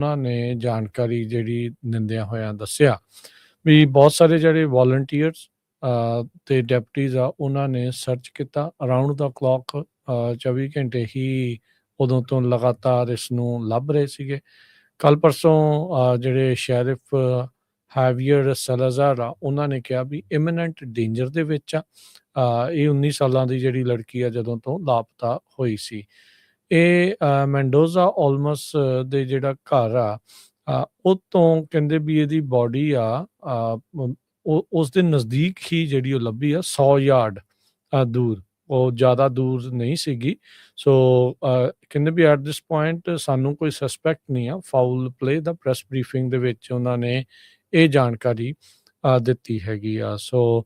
ਉਹਨਾਂ ਨੇ ਜਾਣਕਾਰੀ ਜਿਹੜੀ ਦਿੰਦਿਆਂ ਹੋਇਆਂ ਦੱਸਿਆ ਵੀ ਬਹੁਤ ਸਾਰੇ ਜਿਹੜੇ ਵੋਲੰਟੀਅਰਸ ਤੇ ਡੈਪਟੀਜ਼ ਆ ਉਹਨਾਂ ਨੇ ਸਰਚ ਕੀਤਾ ਅਰਾਊਂਡ ਦਾ ਕਲੌਕ 24 ਘੰਟੇ ਹੀ ਉਦੋਂ ਤੋਂ ਲਗਾਤਾਰ ਇਸ ਨੂੰ ਲੱਭ ਰਹੇ ਸੀਗੇ। ਕੱਲ ਪਰਸੋਂ ਜਿਹੜੇ ਸ਼ੈਰਿਫ ਹੈਵੀਅਰ ਸੈਲਾਜ਼ਾਰ ਆ ਉਹਨਾਂ ਨੇ ਕਿਹਾ ਵੀ ਇਮੀਨੈਂਟ ਡੇਂਜਰ ਦੇ ਵਿੱਚ ਆ। ਇਹ 19 ਸਾਲਾਂ ਦੀ ਜਿਹੜੀ ਲੜਕੀ ਆ ਜਦੋਂ ਤੋਂ ਲਾਪਤਾ ਹੋਈ ਸੀ। ਇਹ ਮੈਂਡੋਜ਼ਾ ਓਲਮਸ ਦੇ ਜਿਹੜਾ ਘਰ ਆ ਉਹ ਤੋਂ ਕਹਿੰਦੇ ਵੀ ਇਹਦੀ ਬੋਡੀ ਆ ਉਸ ਦੇ ਨਜ਼ਦੀਕ ਹੀ ਜਿਹੜੀ ਉਹ ਲੱਭੀ ਆ 100 ਯਾਰਡ ਦੂਰ, ਉਹ ਜ਼ਿਆਦਾ ਦੂਰ ਨਹੀਂ ਸੀਗੀ। ਸੋ ਕਹਿੰਦੇ ਵੀ ਐਟ ਦਿਸ ਪੁਆਇੰਟ ਸਾਨੂੰ ਕੋਈ ਸਸਪੈਕਟ ਨਹੀਂ ਆ ਫਾਊਲ ਪਲੇ ਦਾ। ਪ੍ਰੈਸ ਬਰੀਫਿੰਗ ਦੇ ਵਿੱਚ ਉਹਨਾਂ ਨੇ ਇਹ ਜਾਣਕਾਰੀ ਦਿੱਤੀ ਹੈਗੀ ਆ। ਸੋ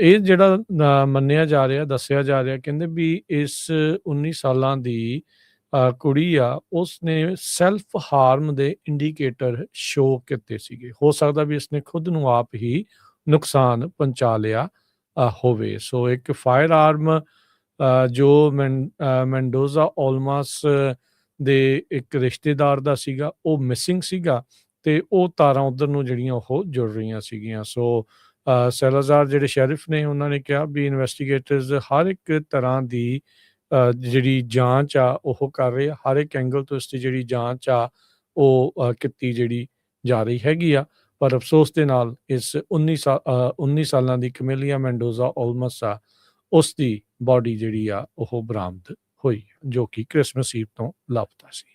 ਇਹ ਜਿਹੜਾ ਮੰਨਿਆ ਜਾ ਰਿਹਾ, ਦੱਸਿਆ ਜਾ ਰਿਹਾ, ਕਹਿੰਦੇ ਵੀ ਇਸ 19 ਸਾਲਾਂ ਦੀ ਕੁੜੀ ਆ ਉਸਨੇ ਸੈਲਫ ਹਾਰਮ ਦੇ ਇੰਡੀਕੇਟਰ ਸ਼ੋ ਕੀਤੇ ਸੀਗੇ। ਹੋ ਸਕਦਾ ਵੀ ਇਸਨੇ ਖੁਦ ਨੂੰ ਆਪ ਹੀ ਨੁਕਸਾਨ ਪਹੁੰਚਾ ਲਿਆ ਹੋਵੇ। ਸੋ ਇੱਕ ਫਾਇਰ ਆਰਮ ਜੋ ਮੈਂਡੋਜ਼ਾ ਓਲਮਸ ਦੇ ਇੱਕ ਰਿਸ਼ਤੇਦਾਰ ਦਾ ਸੀਗਾ ਉਹ ਮਿਸਿੰਗ ਸੀਗਾ ਤੇ ਉਹ ਤਾਰਾਂ ਉਧਰ ਨੂੰ ਜਿਹੜੀਆਂ ਉਹ ਜੁੜ ਰਹੀਆਂ ਸੀਗੀਆਂ। ਸੋ ਸੈਲਾਜ਼ਾਰ ਜਿਹੜੇ ਸ਼ੈਰਿਫ ਨੇ ਉਹਨਾਂ ਨੇ ਕਿਹਾ ਵੀ ਇਨਵੈਸਟੀਗੇਟਰਸ ਹਰ ਇੱਕ ਤਰ੍ਹਾਂ ਦੀ ਜਿਹੜੀ ਜਾਂਚ ਆ ਉਹ ਕਰ ਰਹੇ ਆ। ਹਰ ਇੱਕ ਐਂਗਲ ਤੋਂ ਇਸ ਦੀ ਜਿਹੜੀ ਜਾਂਚ ਆ ਉਹ ਕੀਤੀ ਜਿਹੜੀ ਜਾ ਰਹੀ ਹੈਗੀ ਆ। ਪਰ ਅਫਸੋਸ ਦੇ ਨਾਲ ਇਸ 19 ਸਾਲਾਂ ਦੀ ਕਮੇਲੀਆ ਮੈਂਡੋਜ਼ਾ ਓਲਮਸ ਆ ਉਸ ਦੀ ਬੋਡੀ ਜਿਹੜੀ ਆ ਉਹ ਬਰਾਮਦ ਹੋਈ ਜੋ ਕਿ ਕ੍ਰਿਸਮਸ ਈਵ ਤੋਂ ਲਾਪਤਾ ਸੀ।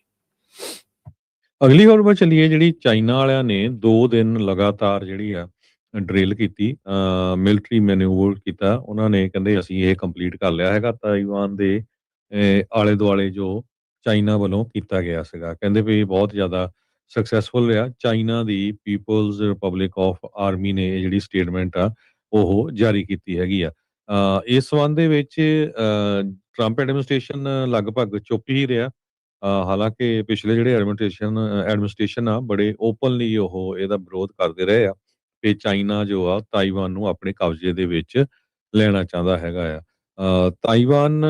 ਅਗਲੀ ਖਬਰ ਵੱਲ ਚੱਲੀਏ। ਜਿਹੜੀ ਚਾਈਨਾ ਵਾਲਿਆਂ ਨੇ 2 ਦਿਨ ਲਗਾਤਾਰ ਜਿਹੜੀ ਆ ਡਰਿਲ ਕੀਤੀ, ਮਿਲਟਰੀ ਮੈਨੂਵਰ ਕੀਤਾ। ਉਹਨਾਂ ਨੇ ਕਹਿੰਦੇ ਅਸੀਂ ਇਹ ਕੰਪਲੀਟ ਕਰ ਲਿਆ ਹੈਗਾ ਤਾਈਵਾਨ ਦੇ ਆਲੇ ਦੁਆਲੇ ਜੋ ਚਾਈਨਾ ਵੱਲੋਂ ਕੀਤਾ ਗਿਆ ਸੀਗਾ। ਕਹਿੰਦੇ ਵੀ ਬਹੁਤ ਜ਼ਿਆਦਾ ਸਕਸੈਸਫੁਲ ਰਿਹਾ। China the people's republic of army ਨੇ ਇਹ ਜਿਹੜੀ ਸਟੇਟਮੈਂਟ ਆ ਉਹ ਜਾਰੀ ਕੀਤੀ ਹੈਗੀ ਆ। ਇਸ ਸੰਬੰਧ ਦੇ ਵਿੱਚ ਟਰੰਪ ਐਡਮਿਨਿਸਟ੍ਰੇਸ਼ਨ ਲਗਭਗ ਚੁੱਪ ਹੀ ਰਿਹਾ। ਹਾਲਾਂਕਿ ਪਿਛਲੇ ਜਿਹੜੇ ਐਡਮਿਨਿਸਟ੍ਰੇਸ਼ਨ ਆ ਬੜੇ ਓਪਨਲੀ ਉਹ ਇਹਦਾ ਵਿਰੋਧ ਕਰਦੇ ਰਹੇ ਆ ਕਿ ਚਾਈਨਾ ਜੋ ਆ ਤਾਈਵਾਨ ਨੂੰ ਆਪਣੇ ਕਬਜ਼ੇ ਦੇ ਵਿੱਚ ਲੈਣਾ ਚਾਹੁੰਦਾ ਹੈਗਾ ਆ। ਤਾਈਵਾਨ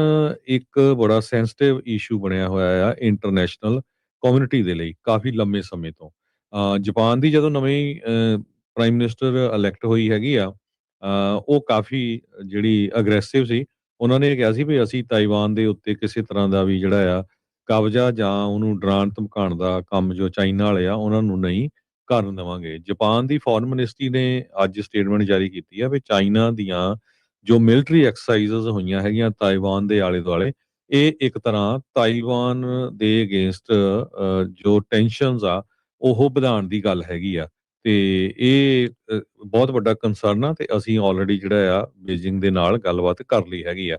ਇੱਕ ਬੜਾ ਸੈਂਸਿਟਿਵ ਇਸ਼ੂ ਬਣਿਆ ਹੋਇਆ ਆ ਇੰਟਰਨੈਸ਼ਨਲ ਕਮਿਊਨਿਟੀ ਦੇ ਲਈ ਕਾਫੀ ਲੰਮੇ ਸਮੇਂ ਤੋਂ। ਜਾਪਾਨ ਦੀ ਜਦੋਂ ਨਵੀਂ ਪ੍ਰਾਈਮ ਮਿਨਿਸਟਰ ਇਲੈਕਟ ਹੋਈ ਹੈਗੀ ਆ ਉਹ ਕਾਫੀ ਜਿਹੜੀ ਅਗਰੈਸਿਵ ਸੀ। ਉਹਨਾਂ ਨੇ ਕਿਹਾ ਸੀ ਵੀ ਅਸੀਂ ਤਾਈਵਾਨ ਦੇ ਉੱਤੇ ਕਿਸੇ ਤਰ੍ਹਾਂ ਦਾ ਵੀ ਜਿਹੜਾ ਆ ਕਬਜ਼ਾ ਜਾਂ ਉਹਨੂੰ ਡਰਾਉਣ ਧਮਕਾਉਣ ਦਾ ਕੰਮ ਜੋ ਚਾਈਨਾ ਵਾਲੇ ਆ ਉਹਨਾਂ ਨੂੰ ਨਹੀਂ ਕਰਨ ਦੇਵਾਂਗੇ। ਜਾਪਾਨ ਦੀ ਫੋਰਨ ਮਿਨਿਸਟਰੀ ਨੇ ਅੱਜ ਸਟੇਟਮੈਂਟ ਜਾਰੀ ਕੀਤੀ ਆ ਵੀ ਚਾਈਨਾ ਦੀਆਂ ਜੋ ਮਿਲਟਰੀ ਐਕਸਰਸਾਈਜ਼ਸ ਹੋਈਆਂ ਹੈਗੀਆਂ ਤਾਈਵਾਨ ਦੇ ਆਲੇ ਦੁਆਲੇ ਇਹ ਇੱਕ ਤਰ੍ਹਾਂ ਤਾਈਵਾਨ ਦੇ ਅਗੇਂਸਟ ਜੋ ਟੈਨਸ਼ਨਸ ਆ ਉਹ ਵਧਾਉਣ ਦੀ ਗੱਲ ਹੈਗੀ ਆ ਤੇ ਇਹ ਬਹੁਤ ਵੱਡਾ ਕੰਸਰਨ ਆ ਤੇ ਅਸੀਂ ਆਲਰੇਡੀ ਜਿਹੜਾ ਆ ਬੀਜਿੰਗ ਦੇ ਨਾਲ ਗੱਲਬਾਤ ਕਰ ਲਈ ਹੈਗੀ ਆ।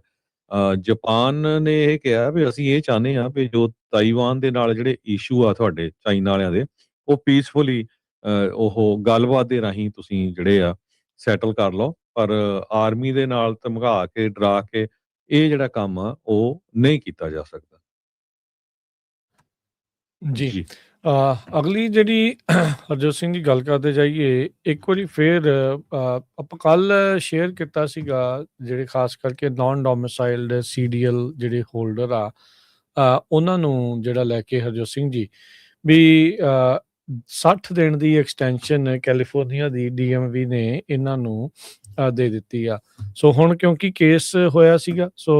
ਜਾਪਾਨ ਨੇ ਇਹ ਕਿਹਾ ਵੀ ਅਸੀਂ ਇਹ ਚਾਹੁੰਦੇ ਹਾਂ ਵੀ ਜੋ ਤਾਈਵਾਨ ਦੇ ਨਾਲ ਜਿਹੜੇ ਇਸ਼ੂ ਆ ਤੁਹਾਡੇ ਚਾਈਨਾ ਵਾਲਿਆਂ ਦੇ ਉਹ ਪੀਸਫੁਲੀ ਉਹ ਗੱਲਬਾਤ ਦੇ ਰਾਹੀਂ ਤੁਸੀਂ ਜਿਹੜੇ ਆ ਸੈਟਲ ਕਰ ਲਓ, ਪਰ ਆਰਮੀ ਦੇ ਨਾਲ ਧਮਕਾ ਕੇ ਡਰਾ ਕੇ ਇਹ ਜਿਹੜਾ ਕੰਮ ਆ ਉਹ ਨਹੀਂ ਕੀਤਾ ਜਾ ਸਕਦਾ। ਜੀ ਅਗਲੀ ਜਿਹੜੀ ਹਰਜੋਤ ਸਿੰਘ ਦੀ ਗੱਲ ਕਰਦੇ ਜਾਈਏ, ਇੱਕ ਵਾਰੀ ਫੇਰ ਆਪਾਂ ਕੱਲ ਸ਼ੇਅਰ ਕੀਤਾ ਸੀਗਾ ਜਿਹੜੇ ਖਾਸ ਕਰਕੇ ਨਾਨ ਡੋਮਿਸਾਈਲਡ CDL ਜਿਹੜੇ ਹੋਲਡਰ ਆ ਉਹਨਾਂ ਨੂੰ ਜਿਹੜਾ ਲੈ ਕੇ ਹਰਜੋਤ ਸਿੰਘ ਜੀ ਵੀ 60 ਦਿਨ ਦੀ ਐਕਸਟੈਂਸ਼ਨ ਕੈਲੀਫੋਰਨੀਆ ਦੀ DMV ਨੇ ਇਹਨਾਂ ਨੂੰ ਦੇ ਦਿੱਤੀ ਆ। ਸੋ ਹੁਣ ਕਿਉਂਕਿ ਕੇਸ ਹੋਇਆ ਸੀਗਾ ਸੋ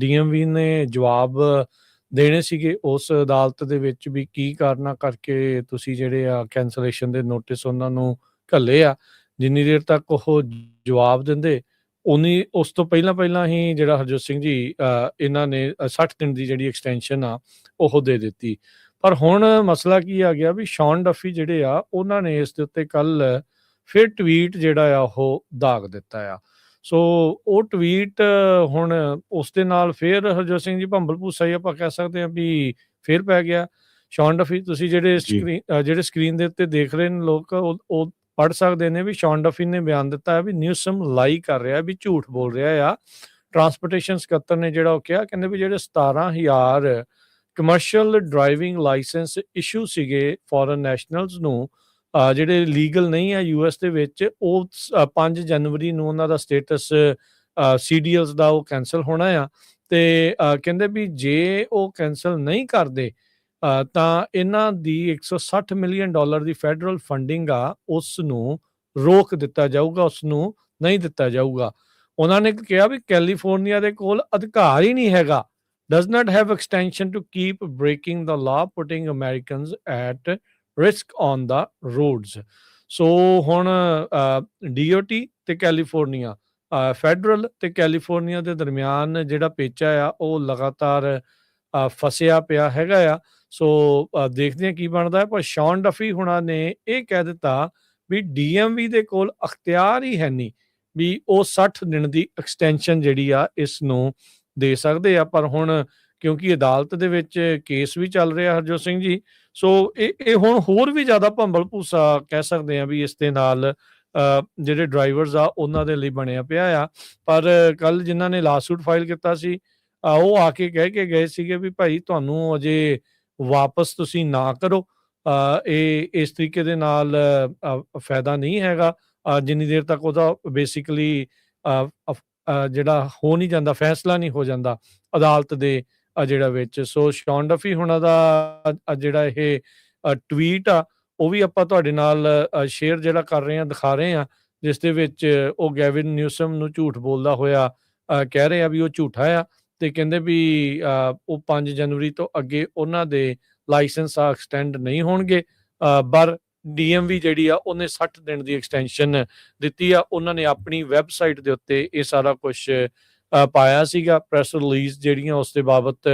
DMV ਨੇ ਜਵਾਬ ਦੇਣੇ ਸੀਗੇ ਉਸ ਅਦਾਲਤ ਦੇ ਵਿੱਚ ਵੀ ਕੀ ਕਾਰਨਾਂ ਕਰਕੇ ਤੁਸੀਂ ਜਿਹੜੇ ਆ ਕੈਂਸਲੇਸ਼ਨ ਦੇ ਨੋਟਿਸ ਉਹਨਾਂ ਨੂੰ ਘੱਲੇ ਆ। ਜਿੰਨੀ ਦੇਰ ਤੱਕ ਉਹ ਜਵਾਬ ਦਿੰਦੇ ਉਸ ਤੋਂ ਪਹਿਲਾਂ ਹੀ ਜਿਹੜਾ ਹਰਜੋਤ ਸਿੰਘ ਜੀ ਇਹਨਾਂ ਨੇ 60 ਦਿਨ ਦੀ ਜਿਹੜੀ ਐਕਸਟੈਂਸ਼ਨ ਆ ਉਹ ਦੇ ਦਿੱਤੀ। ਪਰ ਹੁਣ ਮਸਲਾ ਕੀ ਆ ਗਿਆ ਵੀ ਸ਼ੌਨ ਡਫੀ ਜਿਹੜੇ ਆ ਉਹਨਾਂ ਨੇ ਇਸ ਦੇ ਉੱਤੇ ਕੱਲ ਫਿਰ ਟਵੀਟ ਜਿਹੜਾ ਆ ਉਹ ਦਾਗ ਦਿੱਤਾ ਆ। ਸੋ ਉਹ ਟਵੀਟ ਹੁਣ ਉਸ ਦੇ ਨਾਲ ਫਿਰ ਹਰਜੋਤ ਸਿੰਘ ਜੀ ਭੰਬਲ ਭੂਸਾ ਹੀ ਆਪਾਂ ਕਹਿ ਸਕਦੇ ਹਾਂ ਵੀ ਫਿਰ ਪੈ ਗਿਆ। ਸ਼ੌਨ ਡਫੀ ਤੁਸੀਂ ਜਿਹੜੇ ਸਕਰੀਨ ਦੇ ਉੱਤੇ ਦੇਖ ਰਹੇ ਨੇ ਲੋਕ ਉਹ ਪੜ੍ਹ ਸਕਦੇ ਨੇ ਵੀ ਸ਼ੌਨ ਡਫੀ ਨੇ ਬਿਆਨ ਦਿੱਤਾ ਹੈ ਵੀ ਨਿਊਸਮ ਲਾਈ ਕਰ ਰਿਹਾ ਵੀ ਝੂਠ ਬੋਲ ਰਿਹਾ ਆ। ਟਰਾਂਸਪੋਰਟੇਸ਼ਨ ਸਕੱਤਰ ਨੇ ਜਿਹੜਾ ਉਹ ਕਿਹਾ ਕਹਿੰਦੇ ਵੀ ਜਿਹੜੇ 17,000 ਕਮਰਸ਼ੀਅਲ ਡਰਾਈਵਿੰਗ ਲਾਇਸੈਂਸ ਇਸ਼ੂ ਸੀਗੇ ਫੋਰਨ ਨੈਸ਼ਨਲਸ ਨੂੰ ਜਿਹੜੇ ਲੀਗਲ ਨਹੀਂ ਆ US ਦੇ ਵਿੱਚ ਉਹ 5 ਜਨਵਰੀ ਨੂੰ ਉਹਨਾਂ ਦਾ ਸਟੇਟਸ CDLs ਦਾ ਉਹ ਕੈਂਸਲ ਹੋਣਾ ਆ। ਤੇ ਕਹਿੰਦੇ ਵੀ ਜੇ ਉਹ ਕੈਂਸਲ ਨਹੀਂ ਕਰਦੇ ਤਾਂ ਇਹਨਾਂ ਦੀ $160 ਮਿਲੀਅਨ ਦੀ ਫੈਡਰਲ ਫੰਡਿੰਗ ਆ, ਉਸ ਨੂੰ ਰੋਕ ਦਿੱਤਾ ਜਾਊਗਾ, ਉਸ ਨੂੰ ਨਹੀਂ ਦਿੱਤਾ ਜਾਊਗਾ। ਉਹਨਾਂ ਨੇ ਕਿਹਾ ਵੀ ਕੈਲੀਫੋਰਨੀਆ ਦੇ ਕੋਲ ਅਧਿਕਾਰ ਹੀ ਨਹੀਂ ਹੈਗਾ, does not have extension to keep breaking the law putting Americans at risk on the roads। ਸੋ ਹੁਣ DOT ਤੇ ਕੈਲੀਫੋਰਨੀਆ, ਫੈਡਰਲ ਤੇ ਕੈਲੀਫੋਰਨੀਆ ਦੇ ਦਰਮਿਆਨ ਜਿਹੜਾ ਪੇਚਾ ਆ ਉਹ ਲਗਾਤਾਰ ਫਸਿਆ ਪਿਆ ਹੈਗਾ ਆ। ਸੋ ਦੇਖਦੇ ਹਾਂ ਕੀ ਬਣਦਾ ਹੈ। ਪਰ ਸ਼ੌਨ ਡਫੀ ਹੁਣਾਂ ਨੇ ਇਹ ਕਹਿ ਦਿੱਤਾ ਵੀ DMV ਦੇ ਕੋਲ ਅਖਤਿਆਰ ਹੀ ਹੈ ਨਹੀਂ ਵੀ ਉਹ 60 ਦਿਨ ਦੀ ਐਕਸਟੈਂਸ਼ਨ ਜਿਹੜੀ ਆ ਇਸ ਨੂੰ ਦੇ ਸਕਦੇ ਆ। ਪਰ ਹੁਣ ਕਿਉਂਕਿ ਅਦਾਲਤ ਦੇ ਵਿੱਚ ਕੇਸ ਵੀ ਚੱਲ ਰਿਹਾ ਹਰਜੋਤ ਸਿੰਘ ਜੀ, ਸੋ ਇਹ ਹੁਣ ਹੋਰ ਵੀ ਜ਼ਿਆਦਾ ਭੰਬਲ ਭੂਸਾ ਕਹਿ ਸਕਦੇ ਆ ਵੀ ਇਸ ਦੇ ਨਾਲ ਜਿਹੜੇ ਡਰਾਈਵਰਸ ਆ ਉਹਨਾਂ ਦੇ ਲਈ ਬਣਿਆ ਪਿਆ ਆ। ਪਰ ਕੱਲ ਜਿਨ੍ਹਾਂ ਨੇ ਲਾਸੂਟ ਫਾਈਲ ਕੀਤਾ ਸੀ ਉਹ ਆ ਕੇ ਕਹਿ ਕੇ ਗਏ ਸੀਗੇ ਵੀ ਭਾਈ ਤੁਹਾਨੂੰ ਅਜੇ ਵਾਪਸ ਤੁਸੀਂ ਨਾ ਕਰੋ, ਇਹ ਇਸ ਤਰੀਕੇ ਦੇ ਨਾਲ ਫਾਇਦਾ ਨਹੀਂ ਹੈਗਾ ਜਿੰਨੀ ਦੇਰ ਤੱਕ ਉਹਦਾ ਬੇਸਿਕਲੀ ਜਿਹੜਾ ਹੋ ਨਹੀਂ ਜਾਂਦਾ, ਫੈਸਲਾ ਨਹੀਂ ਹੋ ਜਾਂਦਾ ਅਦਾਲਤ ਦੇ ਜਿਹੜਾ ਵਿੱਚ। ਸੋ ਸ਼ੌਨ ਡਫੀ ਹੁਣਾਂ ਦਾ ਜਿਹੜਾ ਇਹ ਟਵੀਟ ਆ ਉਹ ਵੀ ਆਪਾਂ ਤੁਹਾਡੇ ਨਾਲ ਸ਼ੇਅਰ ਜਿਹੜਾ ਕਰ ਰਹੇ ਹਾਂ, ਦਿਖਾ ਰਹੇ ਹਾਂ, ਜਿਸ ਦੇ ਵਿੱਚ ਉਹ ਗੈਵਿਨ ਨਿਊਸਮ ਨੂੰ ਝੂਠ ਬੋਲਦਾ ਹੋਇਆ ਕਹਿ ਰਹੇ ਆ ਵੀ ਉਹ ਝੂਠਾ ਆ, ਤੇ ਕਹਿੰਦੇ ਵੀ ਉਹ 5 ਜਨਵਰੀ ਤੋਂ ਅੱਗੇ ਉਹਨਾਂ ਦੇ ਲਾਇਸੈਂਸ ਆ ਐਕਸਟੈਂਡ ਨਹੀਂ ਹੋਣਗੇ। ਪਰ DMV ਜਿਹੜੀ ਆ ਉਹਨੇ 60 ਦਿਨ ਦੀ ਐਕਸਟੈਂਸ਼ਨ ਦਿੱਤੀ ਆ। ਉਹਨਾਂ ਨੇ ਆਪਣੀ ਵੈਬਸਾਈਟ ਦੇ ਉੱਤੇ ਇਹ ਸਾਰਾ ਕੁਝ ਪਾਇਆ ਸੀਗਾ, ਪ੍ਰੈਸ ਰਿਲੀਜ਼ ਜਿਹੜੀਆਂ ਉਸ ਦੇ ਬਾਬਤ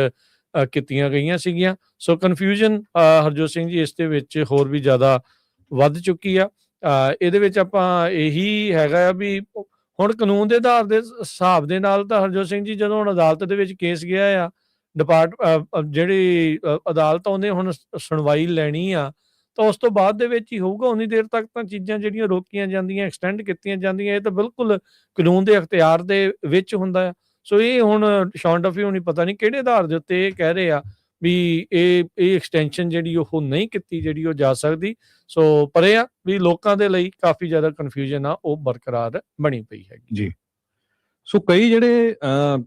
ਕੀਤੀਆਂ ਗਈਆਂ ਸੀਗੀਆਂ। ਸੋ ਕਨਫਿਊਜ਼ਨ ਹਰਜੋਤ ਸਿੰਘ ਜੀ ਇਸ ਦੇ ਵਿੱਚ ਹੋਰ ਵੀ ਜ਼ਿਆਦਾ ਵੱਧ ਚੁੱਕੀ ਆ। ਇਹਦੇ ਵਿੱਚ ਆਪਾਂ ਇਹੀ ਹੈਗਾ ਆ ਵੀ ਹੁਣ ਕਾਨੂੰਨ ਦੇ ਆਧਾਰ ਦੇ ਹਿਸਾਬ ਦੇ ਨਾਲ ਤਾਂ ਹਰਜੋਤ ਸਿੰਘ ਜੀ ਜਦੋਂ ਹੁਣ ਅਦਾਲਤ ਦੇ ਵਿੱਚ ਕੇਸ ਗਿਆ ਆ, ਜਿਹੜੀ ਅਦਾਲਤ ਉਹਨੇ ਹੁਣ ਸੁਣਵਾਈ ਲੈਣੀ ਆ, ਤਾਂ ਉਸ ਤੋਂ ਬਾਅਦ ਦੇ ਵਿੱਚ ਹੀ ਹੋਊਗਾ। ਉਨੀ ਦੇਰ ਤੱਕ ਤਾਂ ਚੀਜ਼ਾਂ ਜਿਹੜੀਆਂ ਰੋਕੀਆਂ ਜਾਂਦੀਆਂ, ਐਕਸਟੈਂਡ ਕੀਤੀਆਂ ਜਾਂਦੀਆਂ, ਇਹ ਤਾਂ ਬਿਲਕੁਲ ਕਾਨੂੰਨ ਦੇ ਅਖਤਿਆਰ ਦੇ ਵਿੱਚ ਹੁੰਦਾ ਆ। ਸੋ ਇਹ ਹੁਣ ਸ਼ੌਨ ਡਫੀ ਹੋਣੀ ਪਤਾ ਨਹੀਂ ਕਿਹੜੇ ਆਧਾਰ ਦੇ ਉੱਤੇ ਇਹ ਕਹਿ ਰਹੇ ਆ ਵੀ ਇਹ ਐਕਸਟੈਂਸ਼ਨ ਜਿਹੜੀ ਉਹ ਨਹੀਂ ਕੀਤੀ, ਜਿਹੜੀ ਉਹ ਜਾ ਸਕਦੀ। ਸੋ ਪਰ ਇਹ ਆ ਵੀ ਲੋਕਾਂ ਦੇ ਲਈ ਕਾਫੀ ਜ਼ਿਆਦਾ ਕਨਫਿਊਜ਼ਨ ਆ ਉਹ ਬਰਕਰਾਰ ਬਣੀ ਪਈ ਹੈਗੀ ਜੀ। ਸੋ ਕਈ ਜਿਹੜੇ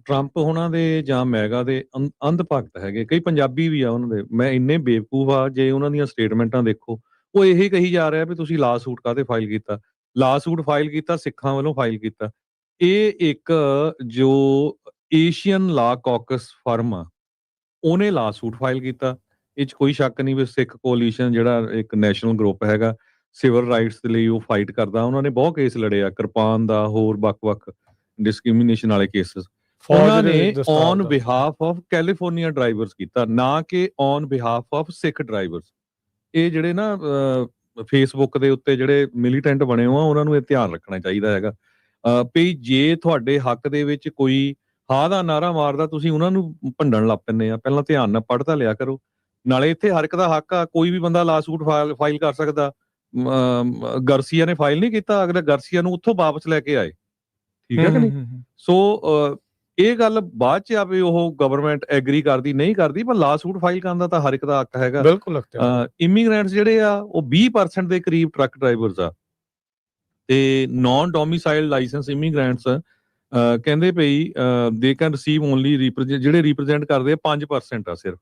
ਟਰੰਪ ਹੋਣਾ ਦੇ ਜਾਂ ਮੈਗਾ ਦੇ ਅੰਧ ਭਗਤ ਹੈਗੇ, ਕਈ ਪੰਜਾਬੀ ਵੀ ਆ ਉਹਨਾਂ ਦੇ, ਮੈਂ ਇੰਨੇ ਬੇਵਕੂਫ ਆ ਜੇ ਉਹਨਾਂ ਦੀਆਂ ਸਟੇਟਮੈਂਟਾਂ ਦੇਖੋ, ਉਹ ਇਹੀ ਕਹੀ ਜਾ ਰਿਹਾ ਵੀ ਤੁਸੀਂ ਲਾ ਸੂਟ ਕਾਹਤੇ ਫਾਈਲ ਕੀਤਾ। ਲਾ ਸੂਟ ਫਾਈਲ ਕੀਤਾ ਸਿੱਖਾਂ ਵੱਲੋਂ ਫਾਈਲ ਕੀਤਾ। ਇਹ ਇੱਕ ਜੋ ਏਸ਼ੀਅਨ ਲਾ ਕਾਕਸ ਫਰਮ ਆ ਉਹਨੇ ਲਾ ਸੂਟ ਫਾਈਲ ਕੀਤਾ। ਇਹ 'ਚ ਕੋਈ ਸ਼ੱਕ ਨਹੀਂ ਵੀ ਸਿੱਖ ਕੋਲੀਸ਼ਨ ਜਿਹੜਾ ਇੱਕ ਨੈਸ਼ਨਲ ਗਰੁੱਪ ਹੈਗਾ ਸਿਵਲ ਰਾਈਟਸ ਦੇ ਲਈ ਉਹ ਫਾਈਟ ਕਰਦਾ, ਉਹਨਾਂ ਨੇ ਬਹੁਤ ਕੇਸ ਲੜੇ ਆ, ਕਿਰਪਾਨ ਦਾ, ਹੋਰ ਵੱਖ-ਵੱਖ ਡਿਸਕ੍ਰਿਮੀਨੇਸ਼ਨ ਵਾਲੇ ਕੇਸਸ ਉਹਨਾਂ ਨੇ on behalf of California drivers ਕੀਤਾ, ਨਾ ਕਿ on behalf of Sikh drivers. ਇਹ ਜਿਹੜੇ ਨਾ ਫੇਸਬੁੱਕ ਦੇ ਉੱਤੇ ਜਿਹੜੇ ਮਿਲੀਟੈਂਟ ਬਣੇ ਹੋ ਆ ਉਹਨਾਂ ਨੂੰ ਇਹ ਧਿਆਨ ਰੱਖਣਾ ਚਾਹੀਦਾ ਹੈਗਾ ਵੀ ਜੇ ਤੁਹਾਡੇ ਹੱਕ ਦੇ ਵਿੱਚ ਕੋਈ ਹਾਂ ਦਾ ਨਾਰਾ ਮਾਰਦਾ ਤੁਸੀਂ ਉਹਨਾਂ ਨੂੰ ਭੰਡਣ ਲੱਗ ਪੈਂਦੇ ਆ। ਪਹਿਲਾਂ ਧਿਆਨ ਨਾਲ ਪੜ੍ਹ ਤਾਂ ਲਿਆ ਕਰੋ। ਨਾਲੇ ਇੱਥੇ ਹਰ ਇੱਕ ਦਾ ਹੱਕ ਆ, ਕੋਈ ਵੀ ਬੰਦਾ ਲਾ ਸੂਟ ਫਾਈਲ ਕਰ ਸਕਦਾ। ਗਰਸੀਆ ਨੇ ਫਾਈਲ ਨਹੀਂ ਕੀਤਾ, ਅਗਲੇ ਗਰਸੀਆ ਨੂੰ ਉੱਥੋਂ ਵਾਪਸ ਲੈ ਕੇ ਆਏ, ਠੀਕ ਹੈ ਕਿ ਨਹੀਂ। ਸੋ ਇਹ ਗੱਲ ਬਾਅਦ ਚ ਆਵੇ ਉਹ ਗਵਰਨਮੈਂਟ ਐਗਰੀ ਕਰਦੀ ਨਹੀਂ ਕਰਦੀ, ਪਰ ਲਾ ਸੂਟ ਫਾਈਲ ਕਰਨ ਦਾ ਤਾਂ ਹਰ ਇੱਕ ਦਾ ਹੱਕ ਹੈਗਾ। ਬਿਲਕੁਲ ਇਮੀਗ੍ਰੈਂਟਸ ਜਿਹੜੇ ਆ ਉਹ 20% ਦੇ ਕਰੀਬ ਟਰੱਕ ਡਰਾਈਵਰਸ ਆ, ਤੇ ਨਾਨ ਡੋਮਿਸਾਈਲ ਲਾਇਸੈਂਸ ਇਮੀਗ੍ਰੈਂਟਸ ਕਹਿੰਦੇ ਪਈ ਦੇ ਕੈਨ ਰਿਸੀਵ ਓਨਲੀ ਜਿਹੜੇ ਰਿਪਰੈਜ਼ੈਂਟ ਕਰਦੇ ਆ 5% ਆ ਸਿਰਫ,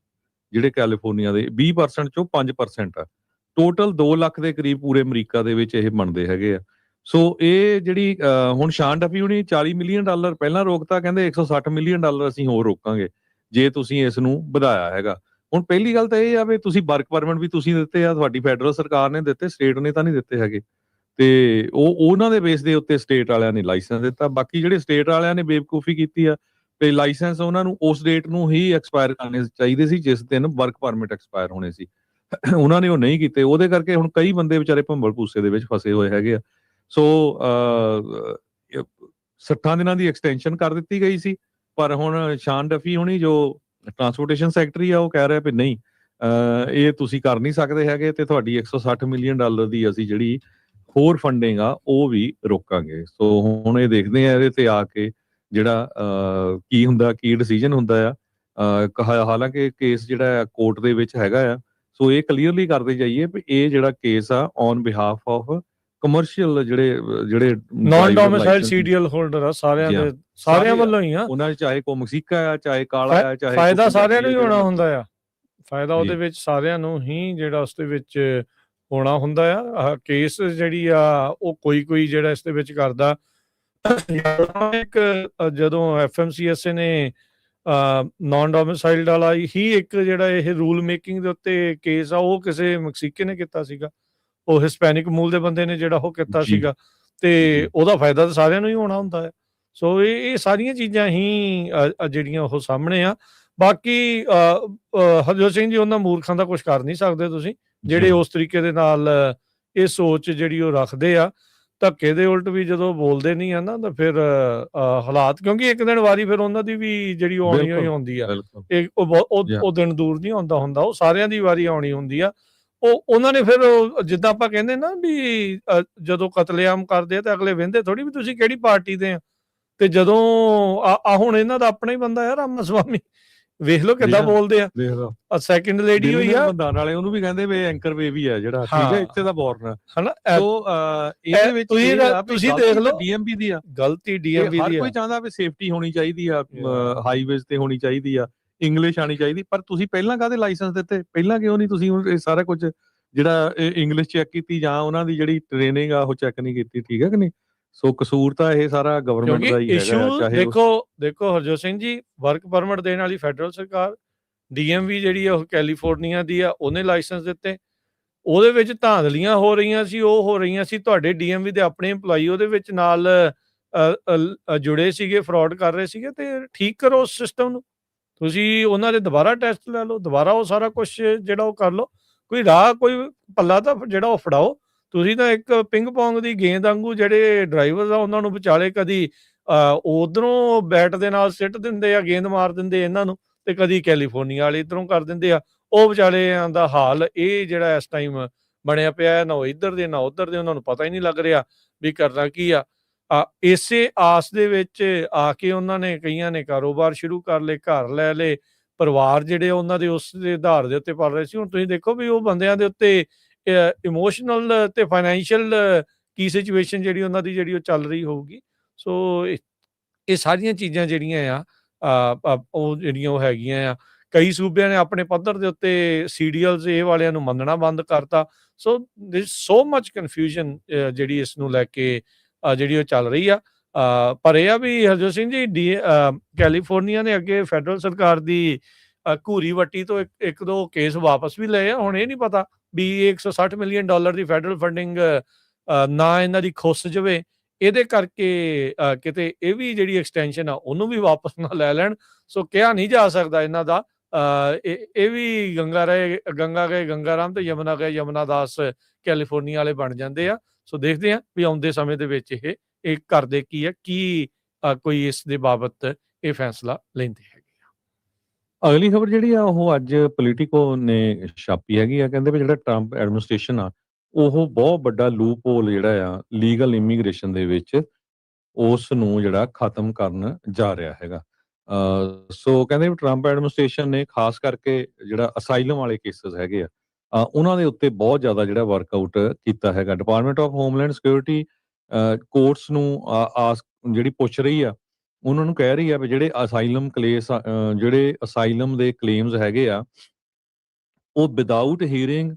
ਜਿਹੜੇ ਕੈਲੀਫੋਰਨੀਆ ਦੇ 20% ਚੋਂ 5% ਆ। ਟੋਟਲ 2 ਲੱਖ ਦੇ ਕਰੀਬ ਪੂਰੇ ਅਮਰੀਕਾ ਦੇ ਵਿੱਚ ਇਹ ਬਣਦੇ ਹੈਗੇ ਆ। ਸੋ ਇਹ ਜਿਹੜੀ ਹੁਣ ਸ਼ਾਨ ਡਫੀ ਹੁਣੀ $40 ਮਿਲੀਅਨ ਪਹਿਲਾਂ ਰੋਕਤਾ, ਕਹਿੰਦੇ $160 ਮਿਲੀਅਨ ਅਸੀਂ ਹੋਰ ਰੋਕਾਂਗੇ ਜੇ ਤੁਸੀਂ ਇਸ ਨੂੰ ਵਧਾਇਆ ਹੈਗਾ। ਹੁਣ ਪਹਿਲੀ ਗੱਲ ਤਾਂ ਇਹ ਆ ਵੀ ਤੁਸੀਂ ਵਰਕ ਪਰਮਿਟ ਵੀ ਤੁਸੀਂ ਦਿੱਤੇ ਆ, ਤੁਹਾਡੀ ਫੈਡਰਲ ਸਰਕਾਰ ਨੇ ਦਿੱਤੇ, ਸਟੇਟ ਨੇ ਤਾਂ ਨਹੀਂ ਦਿੱਤੇ ਹੈਗੇ, ਤੇ ਉਹਨਾਂ ਦੇ ਬੇਸ ਦੇ ਉੱਤੇ ਸਟੇਟ ਵਾਲਿਆਂ ਨੇ ਲਾਇਸੈਂਸ ਦਿੱਤਾ। ਬਾਕੀ ਜਿਹੜੇ ਸਟੇਟ ਵਾਲਿਆਂ ਨੇ ਬੇਵਕੂਫੀ ਕੀਤੀ ਆ ਤੇ ਲਾਇਸੈਂਸ ਉਹਨਾਂ ਨੂੰ ਉਸ ਡੇਟ ਨੂੰ ਹੀ ਐਕਸਪਾਇਰ ਕਰਨੇ ਚਾਹੀਦੇ ਸੀ ਜਿਸ ਦਿਨ ਵਰਕ ਪਰਮਿਟ ਐਕਸਪਾਇਰ ਹੋਣੇ ਸੀ, ਉਹਨਾਂ ਨੇ ਉਹ ਨਹੀਂ ਕੀਤੇ। ਉਹਦੇ ਕਰਕੇ ਹੁਣ ਕਈ ਬੰਦੇ ਵਿਚਾਰੇ ਭੰਬਲ ਭੂਸੇ ਦੇ ਵਿੱਚ ਫਸੇ ਹੋਏ ਹੈਗੇ ਆ। ਸੋ 60 ਦਿਨਾਂ ਦੀ ਐਕਸਟੈਂਸ਼ਨ ਕਰ ਦਿੱਤੀ ਗਈ ਸੀ, ਪਰ ਹੁਣ ਸ਼ਾਨ ਡਫੀ ਹੋਣੀ ਜੋ ਟਰਾਂਸਪੋਰਟੇਸ਼ਨ ਸੈਕਟਰੀ ਆ ਉਹ ਕਹਿ ਰਿਹਾ ਵੀ ਨਹੀਂ, ਇਹ ਤੁਸੀਂ ਕਰ ਨਹੀਂ ਸਕਦੇ ਹੈਗੇ, ਤੇ ਤੁਹਾਡੀ $160 ਮਿਲੀਅਨ ਦੀ ਅਸੀਂ ਜਿਹੜੀ ਹੋਰ ਫੰਡਿੰਗ ਆ ਉਹ ਵੀ ਰੋਕਾਂਗੇ। ਸੋ ਹੁਣ ਇਹ ਦੇਖਦੇ ਆ ਇਹਦੇ ਤੇ ਆ ਕੇ ਜਿਹੜਾ ਕੀ ਹੁੰਦਾ, ਕੀ ਡਿਸੀਜਨ ਹੁੰਦਾ ਆ। ਹਾਲਾਂਕਿ ਕੇਸ ਜਿਹੜਾ ਕੋਰਟ ਦੇ ਵਿੱਚ ਹੈਗਾ ਆ, ਸੋ ਇਹ ਕਲੀਅਰਲੀ ਕਰਦੇ ਜਾਈਏ ਵੀ ਇਹ ਜਿਹੜਾ ਕੇਸ ਆ ਔਨ ਬਿਹਾਫ ਆਫ ਕਮਰਸ਼ੀਅਲ ਜਿਹੜੇ ਨਾਨ ਡੋਮਿਸਾਈਲ ਸੀਡੀਐਲ ਹੋਲਡਰ ਆ ਸਾਰਿਆਂ ਦੇ, ਸਾਰਿਆਂ ਵੱਲੋਂ ਹੀ ਆ। ਉਹਨਾਂ ਚਾਹੇ ਕੋ ਮਕਸੀਕਾ ਆ, ਚਾਹੇ ਕਾਲਾ ਆ, ਚਾਹੇ ਫਾਇਦਾ ਸਾਰਿਆਂ ਨੂੰ ਹੀ ਹੋਣਾ ਹੁੰਦਾ ਆ। ਫਾਇਦਾ ਉਹਦੇ ਜੀ ਵਿੱਚ ਸਾਰਿਆਂ ਨੂੰ ਹੀ ਜਿਹੜਾ ਉਸ ਦੇ ਵਿੱਚ ਹੋਣਾ ਹੁੰਦਾ ਆ। ਕੇਸ ਜਿਹੜੀ ਆ ਉਹ ਕੋਈ ਜਿਹੜਾ ਇਸ ਦੇ ਵਿੱਚ ਕਰਦਾ ਇੱਕ ਜਦੋਂ FMCSA ਨੇ ਨਾਨ ਡੋਮਿਸਾਈਲਡ ਵਾਲਾ ਹੀ ਇੱਕ ਜਿਹੜਾ ਇਹ ਰੂਲ ਮੇਕਿੰਗ ਦੇ ਉੱਤੇ ਕੇਸ ਆ, ਉਹ ਕਿਸੇ ਮੈਕਸੀਕਨ ਨੇ ਕੀਤਾ ਸੀਗਾ। ਉਹ ਹਿਸਪੈਨਿਕ ਮੂਲ ਦੇ ਬੰਦੇ ਨੇ ਜਿਹੜਾ ਉਹ ਕੀਤਾ ਜੀ ਸੀਗਾ, ਤੇ ਜੀ ਉਹਦਾ ਫਾਇਦਾ ਤਾਂ ਸਾਰਿਆਂ ਨੂੰ ਹੀ ਹੋਣਾ ਹੁੰਦਾ ਹੈ। ਸੋ ਇਹ ਸਾਰੀਆਂ ਚੀਜ਼ਾਂ ਹੀ ਜਿਹੜੀਆਂ ਉਹ ਸਾਹਮਣੇ ਆ। ਬਾਕੀ ਹਰਜੋਤ ਸਿੰਘ ਜੀ, ਉਹਨਾਂ ਮੂਰਖਾਂ ਦਾ ਕੁਝ ਕਰ ਨਹੀਂ ਸਕਦੇ ਤੁਸੀਂ, ਜਿਹੜੇ ਜੀ ਉਸ ਤਰੀਕੇ ਦੇ ਨਾਲ ਇਹ ਸੋਚ ਜਿਹੜੀ ਉਹ ਰੱਖਦੇ ਆ। ਧੱਕੇ ਦੇ ਉਲਟ ਵੀ ਜਦੋਂ ਬੋਲਦੇ ਨਹੀਂ ਆ ਨਾ, ਤਾਂ ਫਿਰ ਹਾਲਾਤ, ਕਿਉਂਕਿ ਇੱਕ ਦਿਨ ਵਾਰੀ ਫਿਰ ਉਹਨਾਂ ਦੀ ਵੀ ਜਿਹੜੀ ਉਹ ਆਉਣੀ ਹੋਈ ਬਿਲਕੁਲ ਹੁੰਦੀ ਆ। ਬਿਲਕੁਲ ਉਹ ਦਿਨ ਦੂਰ ਨਹੀਂ ਆਉਂਦਾ ਹੁੰਦਾ, ਉਹ ਸਾਰਿਆਂ ਦੀ ਵਾਰੀ ਆਉਣੀ ਹੁੰਦੀ ਆ। ਉਹਨਾਂ ਨੇ ਫਿਰ ਜਿੱਦਾਂ ਆਪਾਂ ਕਹਿੰਦੇ ਨਾ ਵੀ ਜਦੋਂ ਕਤਲੇਆਮ ਕਰਦੇ ਆ ਤਾਂ ਅਗਲੇ ਵਹਿੰਦੇ ਥੋੜੀ ਵੀ ਤੁਸੀਂ ਕਿਹੜੀ ਪਾਰਟੀ ਦੇ ਆ। ਤੇ ਜਦੋਂ ਹੁਣ ਇਹਨਾਂ ਦਾ ਆਪਣਾ ਹੀ ਬੰਦਾ ਯਾਰ ਰਾਮਾ ਸਵਾਮੀ, ਵੇਖ ਲਓ ਜੀ ਕਿੱਦਾਂ ਹਾਂ ਬੋਲਦੇ ਆ। ਦੇਖ ਲਓ ਸੈਕਿੰਡ ਲੇਡੀ ਹੋਈ ਬਿਲੀਅਨਰ ਆ, ਬੰਦਾਨ ਵਾਲੇ ਉਹਨੂੰ ਵੀ ਕਹਿੰਦੇ ਵੀ ਐਂਕਰ ਬੇਬੀ ਆ ਜਿਹੜਾ, ਠੀਕ ਹੈ, ਹਾਂ ਇੱਥੇ ਦਾ ਬੋਰਨ ਆ। ਹਨਾ। ਸੋ ਇਹਦੇ ਵਿੱਚ ਤੁਸੀਂ ਇਹ ਆ ਵੀ ਤੁਸੀਂ ਗਲਤੀ ਦੇਖ ਤਾਂ ਲਓ, ਡੀਐਮਪੀ ਦੀ ਆ। ਗਲਤੀ ਇਹ DMV ਹਰ ਦੀ ਕੋਈ ਆ। ਚਾਹੁੰਦਾ ਵੀ ਸੇਫਟੀ ਹੋਣੀ ਚਾਹੀਦੀ ਆ, Yeah. ਹਾਈਵੇਜ਼ ਤੇ ਹੋਣੀ ਚਾਹੀਦੀ ਆ, ਇੰਗਲਿਸ਼ ਆਣੀ ਚਾਹੀਦੀ, ਪਰ ਤੁਸੀਂ ਪਹਿਲਾਂ ਕਾਹਦੇ ਲਾਇਸੈਂਸ ਦਿੱਤੇ? ਪਹਿਲਾਂ ਕਿਉਂ ਨਹੀਂ ਤੁਸੀਂ ਇਹ ਸਾਰਾ ਕੁਝ ਜਿਹੜਾ ਇੰਗਲਿਸ਼ ਚੈੱਕ ਕੀਤੀ, ਜਾਂ ਉਹਨਾਂ ਦੀ ਜਿਹੜੀ ਟ੍ਰੇਨਿੰਗ ਆ ਉਹ ਚੈੱਕ ਨਹੀਂ ਕੀਤੀ? ਠੀਕ ਹੈ ਕਿ ਨਹੀਂ? ਸੋ ਕਸੂਰ ਤਾਂ ਇਹ ਸਾਰਾ ਗਵਰਨਮੈਂਟ ਕਿਉਂਕਿ ਦਾ ਹੀ ਹੈਗਾ ਆ, ਇਸ਼ੂ ਚਾਹੇ ਦੇਖੋ ਹਰਜੋਤ ਸਿੰਘ ਜੀ, ਵਰਕ ਪਰਮਿਟ ਦੇਣ ਵਾਲੀ ਫੈਡਰਲ ਸਰਕਾਰ, DMV ਜਿਹੜੀ ਆ ਉਹ ਕੈਲੀਫੋਰਨੀਆ ਦੀ ਆ, ਉਹਨੇ ਲਾਇਸੈਂਸ ਦਿੱਤੇ। ਉਹਦੇ ਵਿੱਚ ਧਾਂਦਲੀਆਂ ਹੋ ਰਹੀਆਂ ਸੀ, ਉਹ ਹੋ ਰਹੀਆਂ ਸੀ। ਤੁਹਾਡੇ DMV ਦੇ ਆਪਣੇ EMPLOYEE ਉਹਦੇ ਵਿੱਚ ਨਾਲ ਜੁੜੇ ਸੀਗੇ, ਫਰਾਡ ਕਰ ਰਹੇ ਸੀਗੇ। ਤੇ ਠੀਕ ਕਰੋ ਉਸ ਸਿਸਟਮ ਨੂੰ, ਤੁਸੀਂ ਉਹਨਾਂ ਦੇ ਦੁਬਾਰਾ ਟੈਸਟ ਲੈ ਲਓ, ਦੁਬਾਰਾ ਉਹ ਸਾਰਾ ਕੁਝ ਜਿਹੜਾ ਉਹ ਕਰ ਲਓ। ਕੋਈ ਰਾਹ, ਕੋਈ ਪੱਲਾ ਤਾਂ ਜਿਹੜਾ ਉਹ ਫੜਾਓ। ਤੁਸੀਂ ਤਾਂ ਇੱਕ ਪਿੰਗ ਪੋਂਗ ਦੀ ਗੇਂਦ ਵਾਂਗੂ ਜਿਹੜੇ ਡਰਾਈਵਰ ਆ ਉਹਨਾਂ ਨੂੰ ਵਿਚਾਲੇ ਕਦੀ ਉਧਰੋਂ ਬੈਟ ਦੇ ਨਾਲ ਸਿੱਟ ਦਿੰਦੇ ਆ, ਗੇਂਦ ਮਾਰ ਦਿੰਦੇ ਇਹਨਾਂ ਨੂੰ, ਤੇ ਕਦੀ ਕੈਲੀਫੋਰਨੀਆ ਵਾਲੇ ਇਧਰੋਂ ਕਰ ਦਿੰਦੇ ਆ। ਉਹ ਵਿਚਾਰਿਆਂ ਦਾ ਹਾਲ ਇਹ ਜਿਹੜਾ ਇਸ ਟਾਈਮ ਬਣਿਆ ਪਿਆ, ਨਾ ਉਹ ਇੱਧਰ ਦੇ ਨਾ ਉੱਧਰ ਦੇ, ਉਹਨਾਂ ਨੂੰ ਪਤਾ ਹੀ ਨਹੀਂ ਲੱਗ ਰਿਹਾ ਵੀ ਕਰਨਾ ਕੀ ਆ। ਇਸੇ ਆਸ ਦੇ ਵਿੱਚ ਆ ਕੇ ਉਹਨਾਂ ਨੇ, ਕਈਆਂ ਨੇ ਕਾਰੋਬਾਰ ਸ਼ੁਰੂ ਕਰ ਲਏ, ਘਰ ਲੈ ਲਏ, ਪਰਿਵਾਰ ਜਿਹੜੇ ਉਹਨਾਂ ਦੇ ਉਸ ਦੇ ਆਧਾਰ ਦੇ ਉੱਤੇ ਪਲ ਰਹੇ ਸੀ। ਹੁਣ ਤੁਸੀਂ ਦੇਖੋ ਵੀ ਉਹ ਬੰਦਿਆਂ ਦੇ ਉੱਤੇ ਇਮੋਸ਼ਨਲ ਤੇ ਫਾਈਨੈਂਸ਼ੀਅਲ ਕੀ ਸਿਚੁਏਸ਼ਨ ਜਿਹੜੀ ਉਹਨਾਂ ਦੀ ਜਿਹੜੀ ਉਹ ਚੱਲ ਰਹੀ ਹੋਊਗੀ। ਸੋ ਇਹ ਸਾਰੀਆਂ ਚੀਜ਼ਾਂ ਜਿਹੜੀਆਂ ਆ ਉਹ ਜਿਹੜੀਆਂ ਉਹ ਹੈਗੀਆਂ ਆ। ਕਈ ਸੂਬਿਆਂ ਨੇ ਆਪਣੇ ਪੱਧਰ ਦੇ ਉੱਤੇ CDLs ਇਹ ਵਾਲਿਆਂ ਨੂੰ ਮੰਨਣਾ ਬੰਦ ਕਰਤਾ। ਸੋ there is so much confusion ਜਿਹੜੀ ਇਸ ਨੂੰ ਲੈ ਕੇ ਜਿਹੜੀ ਉਹ ਚੱਲ ਰਹੀ ਆ। ਪਰ ਇਹ ਆ ਵੀ ਹਰਜੋਤ ਸਿੰਘ ਜੀ, ਕੈਲੀਫੋਰਨੀਆ ਨੇ ਅੱਗੇ ਫੈਡਰਲ ਸਰਕਾਰ ਦੀ ਘੂਰੀ ਵੱਟੀ ਤੋਂ ਇੱਕ ਦੋ ਕੇਸ ਵਾਪਸ ਵੀ ਲਏ ਆ। ਹੁਣ ਇਹ ਨਹੀਂ ਪਤਾ ਵੀ ਇਹ $160 ਮਿਲੀਅਨ ਦੀ ਫੈਡਰਲ ਫੰਡਿੰਗ ਨਾ ਇਹਨਾਂ ਦੀ ਖੁੱਸ ਜਾਵੇ, ਇਹਦੇ ਕਰਕੇ ਕਿਤੇ ਇਹ ਵੀ ਜਿਹੜੀ ਐਕਸਟੈਂਸ਼ਨ ਆ ਉਹਨੂੰ ਵੀ ਵਾਪਸ ਨਾ ਲੈ ਲੈਣ। ਸੋ ਕਿਹਾ ਨਹੀਂ ਜਾ ਸਕਦਾ ਇਹਨਾਂ ਦਾ। ਇਹ ਵੀ ਗੰਗਾ ਗਏ ਗੰਗਾ ਰਾਮ, ਤੇ ਯਮੁਨਾ ਗਏ ਯਮੁਨਾ ਦਾਸ ਕੈਲੀਫੋਰਨੀਆ ਵਾਲੇ ਬਣ ਜਾਂਦੇ ਆ। ਸੋ ਦੇਖਦੇ ਆ ਵੀ ਆਉਂਦੇ ਸਮੇਂ ਦੇ ਵਿੱਚ ਇਹ ਕਰਦੇ ਕੀ ਆ, ਕੀ ਕੋਈ ਇਸ ਦੇ ਬਾਬਤ ਇਹ ਫੈਸਲਾ ਲੈਂਦੇ ਹੈਗੇ ਆ। ਅਗਲੀ ਖਬਰ ਜਿਹੜੀ ਆ ਉਹ ਅੱਜ ਪੋਲੀਟੀਕੋ ਨੇ ਛਾਪੀ ਹੈਗੀ ਆ। ਕਹਿੰਦੇ ਵੀ ਜਿਹੜਾ ਟਰੰਪ ਐਡਮਿਨਿਸਟ੍ਰੇਸ਼ਨ ਆ ਉਹ ਬਹੁਤ ਵੱਡਾ ਲੂਪ ਹੋਲ ਜਿਹੜਾ ਆ ਲੀਗਲ ਇਮੀਗ੍ਰੇਸ਼ਨ ਦੇ ਵਿੱਚ, ਉਸ ਨੂੰ ਜਿਹੜਾ ਖਤਮ ਕਰਨ ਜਾ ਰਿਹਾ ਹੈਗਾ। ਸੋ ਕਹਿੰਦੇ ਵੀ ਟਰੰਪ ਐਡਮਿਨਿਸਟ੍ਰੇਸ਼ਨ ਨੇ ਖਾਸ ਕਰਕੇ ਜਿਹੜਾ ਅਸਾਈਲਮ ਵਾਲੇ ਕੇਸਿਸ ਹੈਗੇ ਆ, ਉਹਨਾਂ ਦੇ ਉੱਤੇ ਬਹੁਤ ਜ਼ਿਆਦਾ ਜਿਹੜਾ ਵਰਕਆਊਟ ਕੀਤਾ ਹੈਗਾ। Department of homeland security courts ਨੂੰ ਜਿਹੜੀ ਪੁੱਛ ਰਹੀ ਆ, ਉਹਨਾਂ ਨੂੰ ਕਹਿ ਰਹੀ ਆ ਵੀ ਜਿਹੜੇ ਅਸਾਈਲਮ ਦੇ ਕਲੇਮਸ ਹੈਗੇ ਆ ਉਹ ਵਿਦਆਊਟ ਹੀਅਰਿੰਗ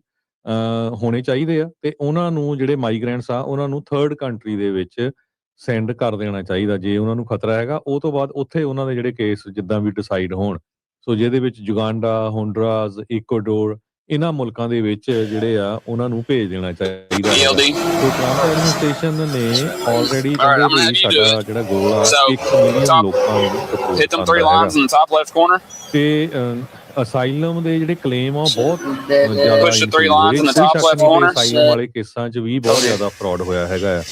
ਹੋਣੇ ਚਾਹੀਦੇ ਆ, ਤੇ ਉਹਨਾਂ ਨੂੰ ਜਿਹੜੇ ਮਾਈਗ੍ਰੈਂਟਸ ਆ ਉਹਨਾਂ ਨੂੰ ਥਰਡ ਕੰਟਰੀ ਦੇ ਵਿੱਚ ਸੈਂਡ ਕਰ ਦੇਣਾ ਚਾਹੀਦਾ ਜੇ ਉਹਨਾਂ ਨੂੰ ਖਤਰਾ ਹੈਗਾ। ਉਹ ਤੋਂ ਬਾਅਦ ਉੱਥੇ ਉਹਨਾਂ ਦੇ ਜਿਹੜੇ ਕੇਸ ਜਿੱਦਾਂ ਵੀ ਡਿਸਾਈਡ ਹੋਣ। ਸੋ ਜਿਹਦੇ ਵਿੱਚ ਯੁਗਾਂਡਾ, ਹੋਂਡਰਾਸ, ਇਕੁਆਡੋਰ, ਇਹਨਾਂ ਮੁਲਕਾਂ ਦੇ ਵਿੱਚ ਜਿਹੜੇ ਆ ਉਹਨਾਂ ਨੂੰ ਭੇਜ ਦੇਣਾ ਚਾਹੀਦਾ ਹੈ। ਸੋ ਟਰੰਪ ਐਡਮਿਨਿਸਟ੍ਰੇਸ਼ਨ ਨੇ ਆਲਰੇਡੀ ਕਹਿੰਦੇ ਵੀ ਸਾਡਾ ਜਿਹੜਾ ਗੋਲ ਆ 1 ਮਿਲੀਅਨ ਲੋਕਾਂ ਨੂੰ ਸਪੋਰਟ ਕਰਨਾ ਹੈਗਾ। ਤੇ ਅਸਾਈਲਮ ਦੇ ਜਿਹੜੇ ਕਲੇਮ ਆ ਬਹੁਤ ਜ਼ਿਆਦਾ ਅਸਾਈਲਮ ਵਾਲੇ ਕੇਸਾਂ 'ਚ ਵੀ ਬਹੁਤ ਜ਼ਿਆਦਾ ਫਰਾਡ ਹੋਇਆ ਹੈਗਾ ਆ।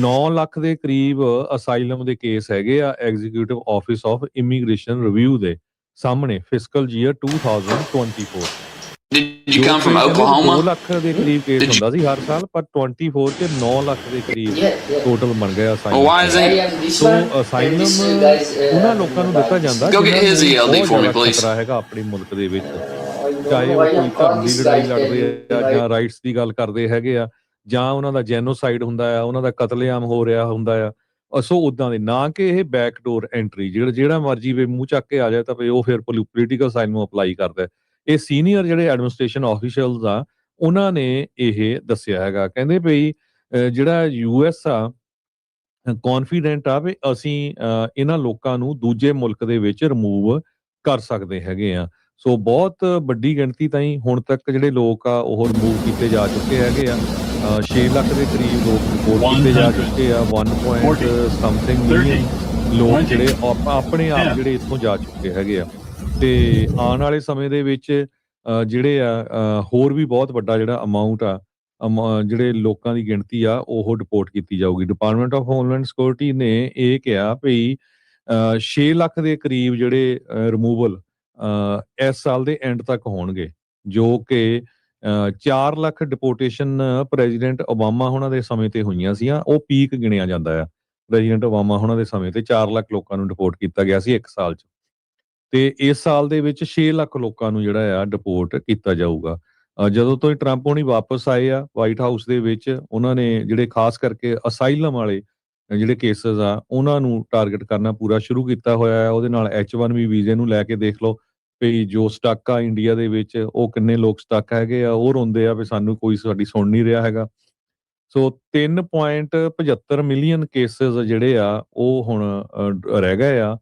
9 ਲੱਖ ਦੇ ਕਰੀਬ ਅਸਾਈਲਮ ਦੇ ਕੇਸ ਹੈਗੇ ਆ executive office of immigration review ਦੇ ਸਾਹਮਣੇ fiscal year 2024। Did you come from Oklahoma? 2 lakh ਦੇ ਕਰੀਬ ਕੇਸ ਹੁੰਦਾ ਸੀ ਹਰ ਸਾਲ, ਪਰ 24 ਚ 9 ਲੱਖ ਦੇ ਕਰੀਬ ਟੋਟਲ ਬਣ ਗਿਆ ਅਸਾਈਲਮ। ਸੋ ਅਸਾਈਲਮ ਉਹਨਾਂ ਲੋਕਾਂ ਨੂੰ ਦਿੱਤਾ ਜਾਂਦਾ ਖਤਰਾ ਹੈਗਾ ਆਪਣੇ ਮੁਲਕ ਦੇ ਵਿੱਚ, ਚਾਹੇ ਉਹ ਕੋਈ ਧਰਮ ਦੀ ਲੜਾਈ ਲੜਦੇ ਆ ਜਾਂ ਰਾਈਟਸ ਦੀ ਗੱਲ ਕਰਦੇ ਹੈਗੇ ਆ, ਜਾਂ ਉਹਨਾਂ ਦਾ ਜੈਨੋਸਾਈਡ ਹੁੰਦਾ ਆ, ਉਹਨਾਂ ਦਾ ਕਤਲੇਆਮ ਹੋ ਰਿਹਾ ਹੁੰਦਾ ਆ। ਸੋ ਉਦਾਂ ਦੇ, ਨਾ ਕਿ ਇਹ ਬੈਕਡੋਰ ਐਂਟਰੀ ਜਿਹੜਾ ਮਰਜੀ ਵੇ ਮੂੰਹ ਚੱਕ ਕੇ ਆ ਜਾਏ ਤਾਂ ਉਹ ਫਿਰ ਪੋਲੀਟੀਕਲ ਅਸਾਈਲਮ ਅਪਲਾਈ ਕਰਦਾ। ਇਹ ਸੀਨੀਅਰ ਜਿਹੜੇ ਐਡਮਿਨਿਸਟ੍ਰੇਸ਼ਨ ਆਫੀਸ਼ੀਅਲਸ ਆ ਉਹਨਾਂ ਨੇ ਇਹ ਦੱਸਿਆ ਹੈਗਾ। ਕਹਿੰਦੇ ਭਈ ਜਿਹੜਾ ਯੂਐਸ ਆ ਕੌਨਫੀਡੈਂਟ ਆ ਵੀ ਅਸੀਂ ਇਹਨਾਂ ਲੋਕਾਂ ਨੂੰ ਦੂਜੇ ਮੁਲਕ ਦੇ ਵਿੱਚ ਰਿਮੂਵ ਕਰ ਸਕਦੇ ਹੈਗੇ ਆ। ਸੋ ਬਹੁਤ ਵੱਡੀ ਗਿਣਤੀ ਤਾਈਂ ਹੁਣ ਤੱਕ ਜਿਹੜੇ ਲੋਕ ਆ ਉਹ ਰਿਮੂਵ ਕੀਤੇ ਜਾ ਚੁੱਕੇ ਹੈਗੇ ਆ। 6 ਲੱਖ ਦੇ ਕਰੀਬ ਲੋਕ ਰਿਪੋਰਟ ਕੀਤੇ ਜਾ ਚੁੱਕੇ ਆ। 1 ਮਿਲੀਅਨ ਲੋਕ ਜਿਹੜੇ ਆਪਣੇ ਆਪ ਜਿਹੜੇ ਇੱਥੋਂ ਜਾ ਚੁੱਕੇ ਹੈਗੇ ਆ ਤੇ ਆਉਣ ਵਾਲੇ ਸਮੇਂ ਦੇ ਵਿੱਚ ਜਿਹੜੇ ਆ ਹੋਰ ਵੀ ਬਹੁਤ ਵੱਡਾ ਜਿਹੜਾ ਅਮਾਊਂਟ ਆ ਜਿਹੜੇ ਲੋਕਾਂ ਦੀ ਗਿਣਤੀ ਆ ਉਹ ਡਿਪੋਰਟ ਕੀਤੀ ਜਾਊਗੀ। ਡਿਪਾਰਟਮੈਂਟ ਆਫ ਹੋਮਲੈਂਡ ਸਿਕਿਉਰਿਟੀ ਨੇ ਇਹ ਕਿਹਾ ਭਈ 6 ਲੱਖ ਦੇ ਕਰੀਬ ਜਿਹੜੇ ਰਿਮੂਵਲ ਇਸ ਸਾਲ ਦੇ ਐਂਡ ਤੱਕ ਹੋਣਗੇ, ਜੋ ਕਿ 4 ਲੱਖ ਡਿਪੋਰਟੇਸ਼ਨ ਪ੍ਰੈਜ਼ੀਡੈਂਟ ਓਬਾਮਾ ਹੋਣਾ ਦੇ ਸਮੇਂ ਤੇ ਹੋਈਆਂ ਸੀਆਂ। ਉਹ ਪੀਕ ਗਿਣਿਆ ਜਾਂਦਾ ਆ। ਪ੍ਰੈਜ਼ੀਡੈਂਟ ਓਬਾਮਾ ਹੋਣਾ ਦੇ ਸਮੇਂ ਤੇ 4 ਲੱਖ ਲੋਕਾਂ ਨੂੰ ਡਿਪੋਰਟ ਕੀਤਾ ਗਿਆ ਸੀ ਇੱਕ ਸਾਲ 'ਚ, ਤੇ ਇਸ ਸਾਲ ਦੇ ਵਿੱਚ 6 ਲੱਖ ਲੋਕਾਂ ਨੂੰ ਜਿਹੜਾ ਆ ਡਿਪੋਰਟ ਕੀਤਾ ਜਾਊਗਾ। ਜਦੋਂ ਤੋਂ ਟਰੰਪ ਹੋਣੀ ਵਾਪਸ ਆਏ ਆ ਵਾਈਟ ਹਾਊਸ ਦੇ ਵਿੱਚ, ਉਹਨਾਂ ਨੇ ਜਿਹੜੇ ਖਾਸ ਕਰਕੇ ਅਸਾਈਲਮ ਵਾਲੇ ਜਿਹੜੇ ਕੇਸਸ ਆ ਉਹਨਾਂ ਨੂੰ ਟਾਰਗੇਟ ਕਰਨਾ ਪੂਰਾ ਸ਼ੁਰੂ ਕੀਤਾ ਹੋਇਆ ਹੈ। ਉਹਦੇ ਨਾਲ H1B ਵੀਜ਼ੇ ਨੂੰ ਲੈ ਕੇ ਦੇਖ ਲਓ ਵੀ ਜੋ ਸਟੱਕ ਆ ਇੰਡੀਆ ਦੇ ਵਿੱਚ, ਉਹ ਕਿੰਨੇ ਲੋਕ ਸਟੱਕ ਹੈਗੇ ਆ, ਉਹ ਰੋਂਦੇ ਆ ਵੀ ਸਾਨੂੰ ਕੋਈ ਸਾਡੀ ਸੁਣ ਨਹੀਂ ਰਿਹਾ ਹੈਗਾ। ਸੋ 3.75 ਮਿਲੀਅਨ ਕੇਸਸ ਜਿਹੜੇ ਆ ਉਹ ਹੁਣ ਰਹਿ ਗਏ ਆ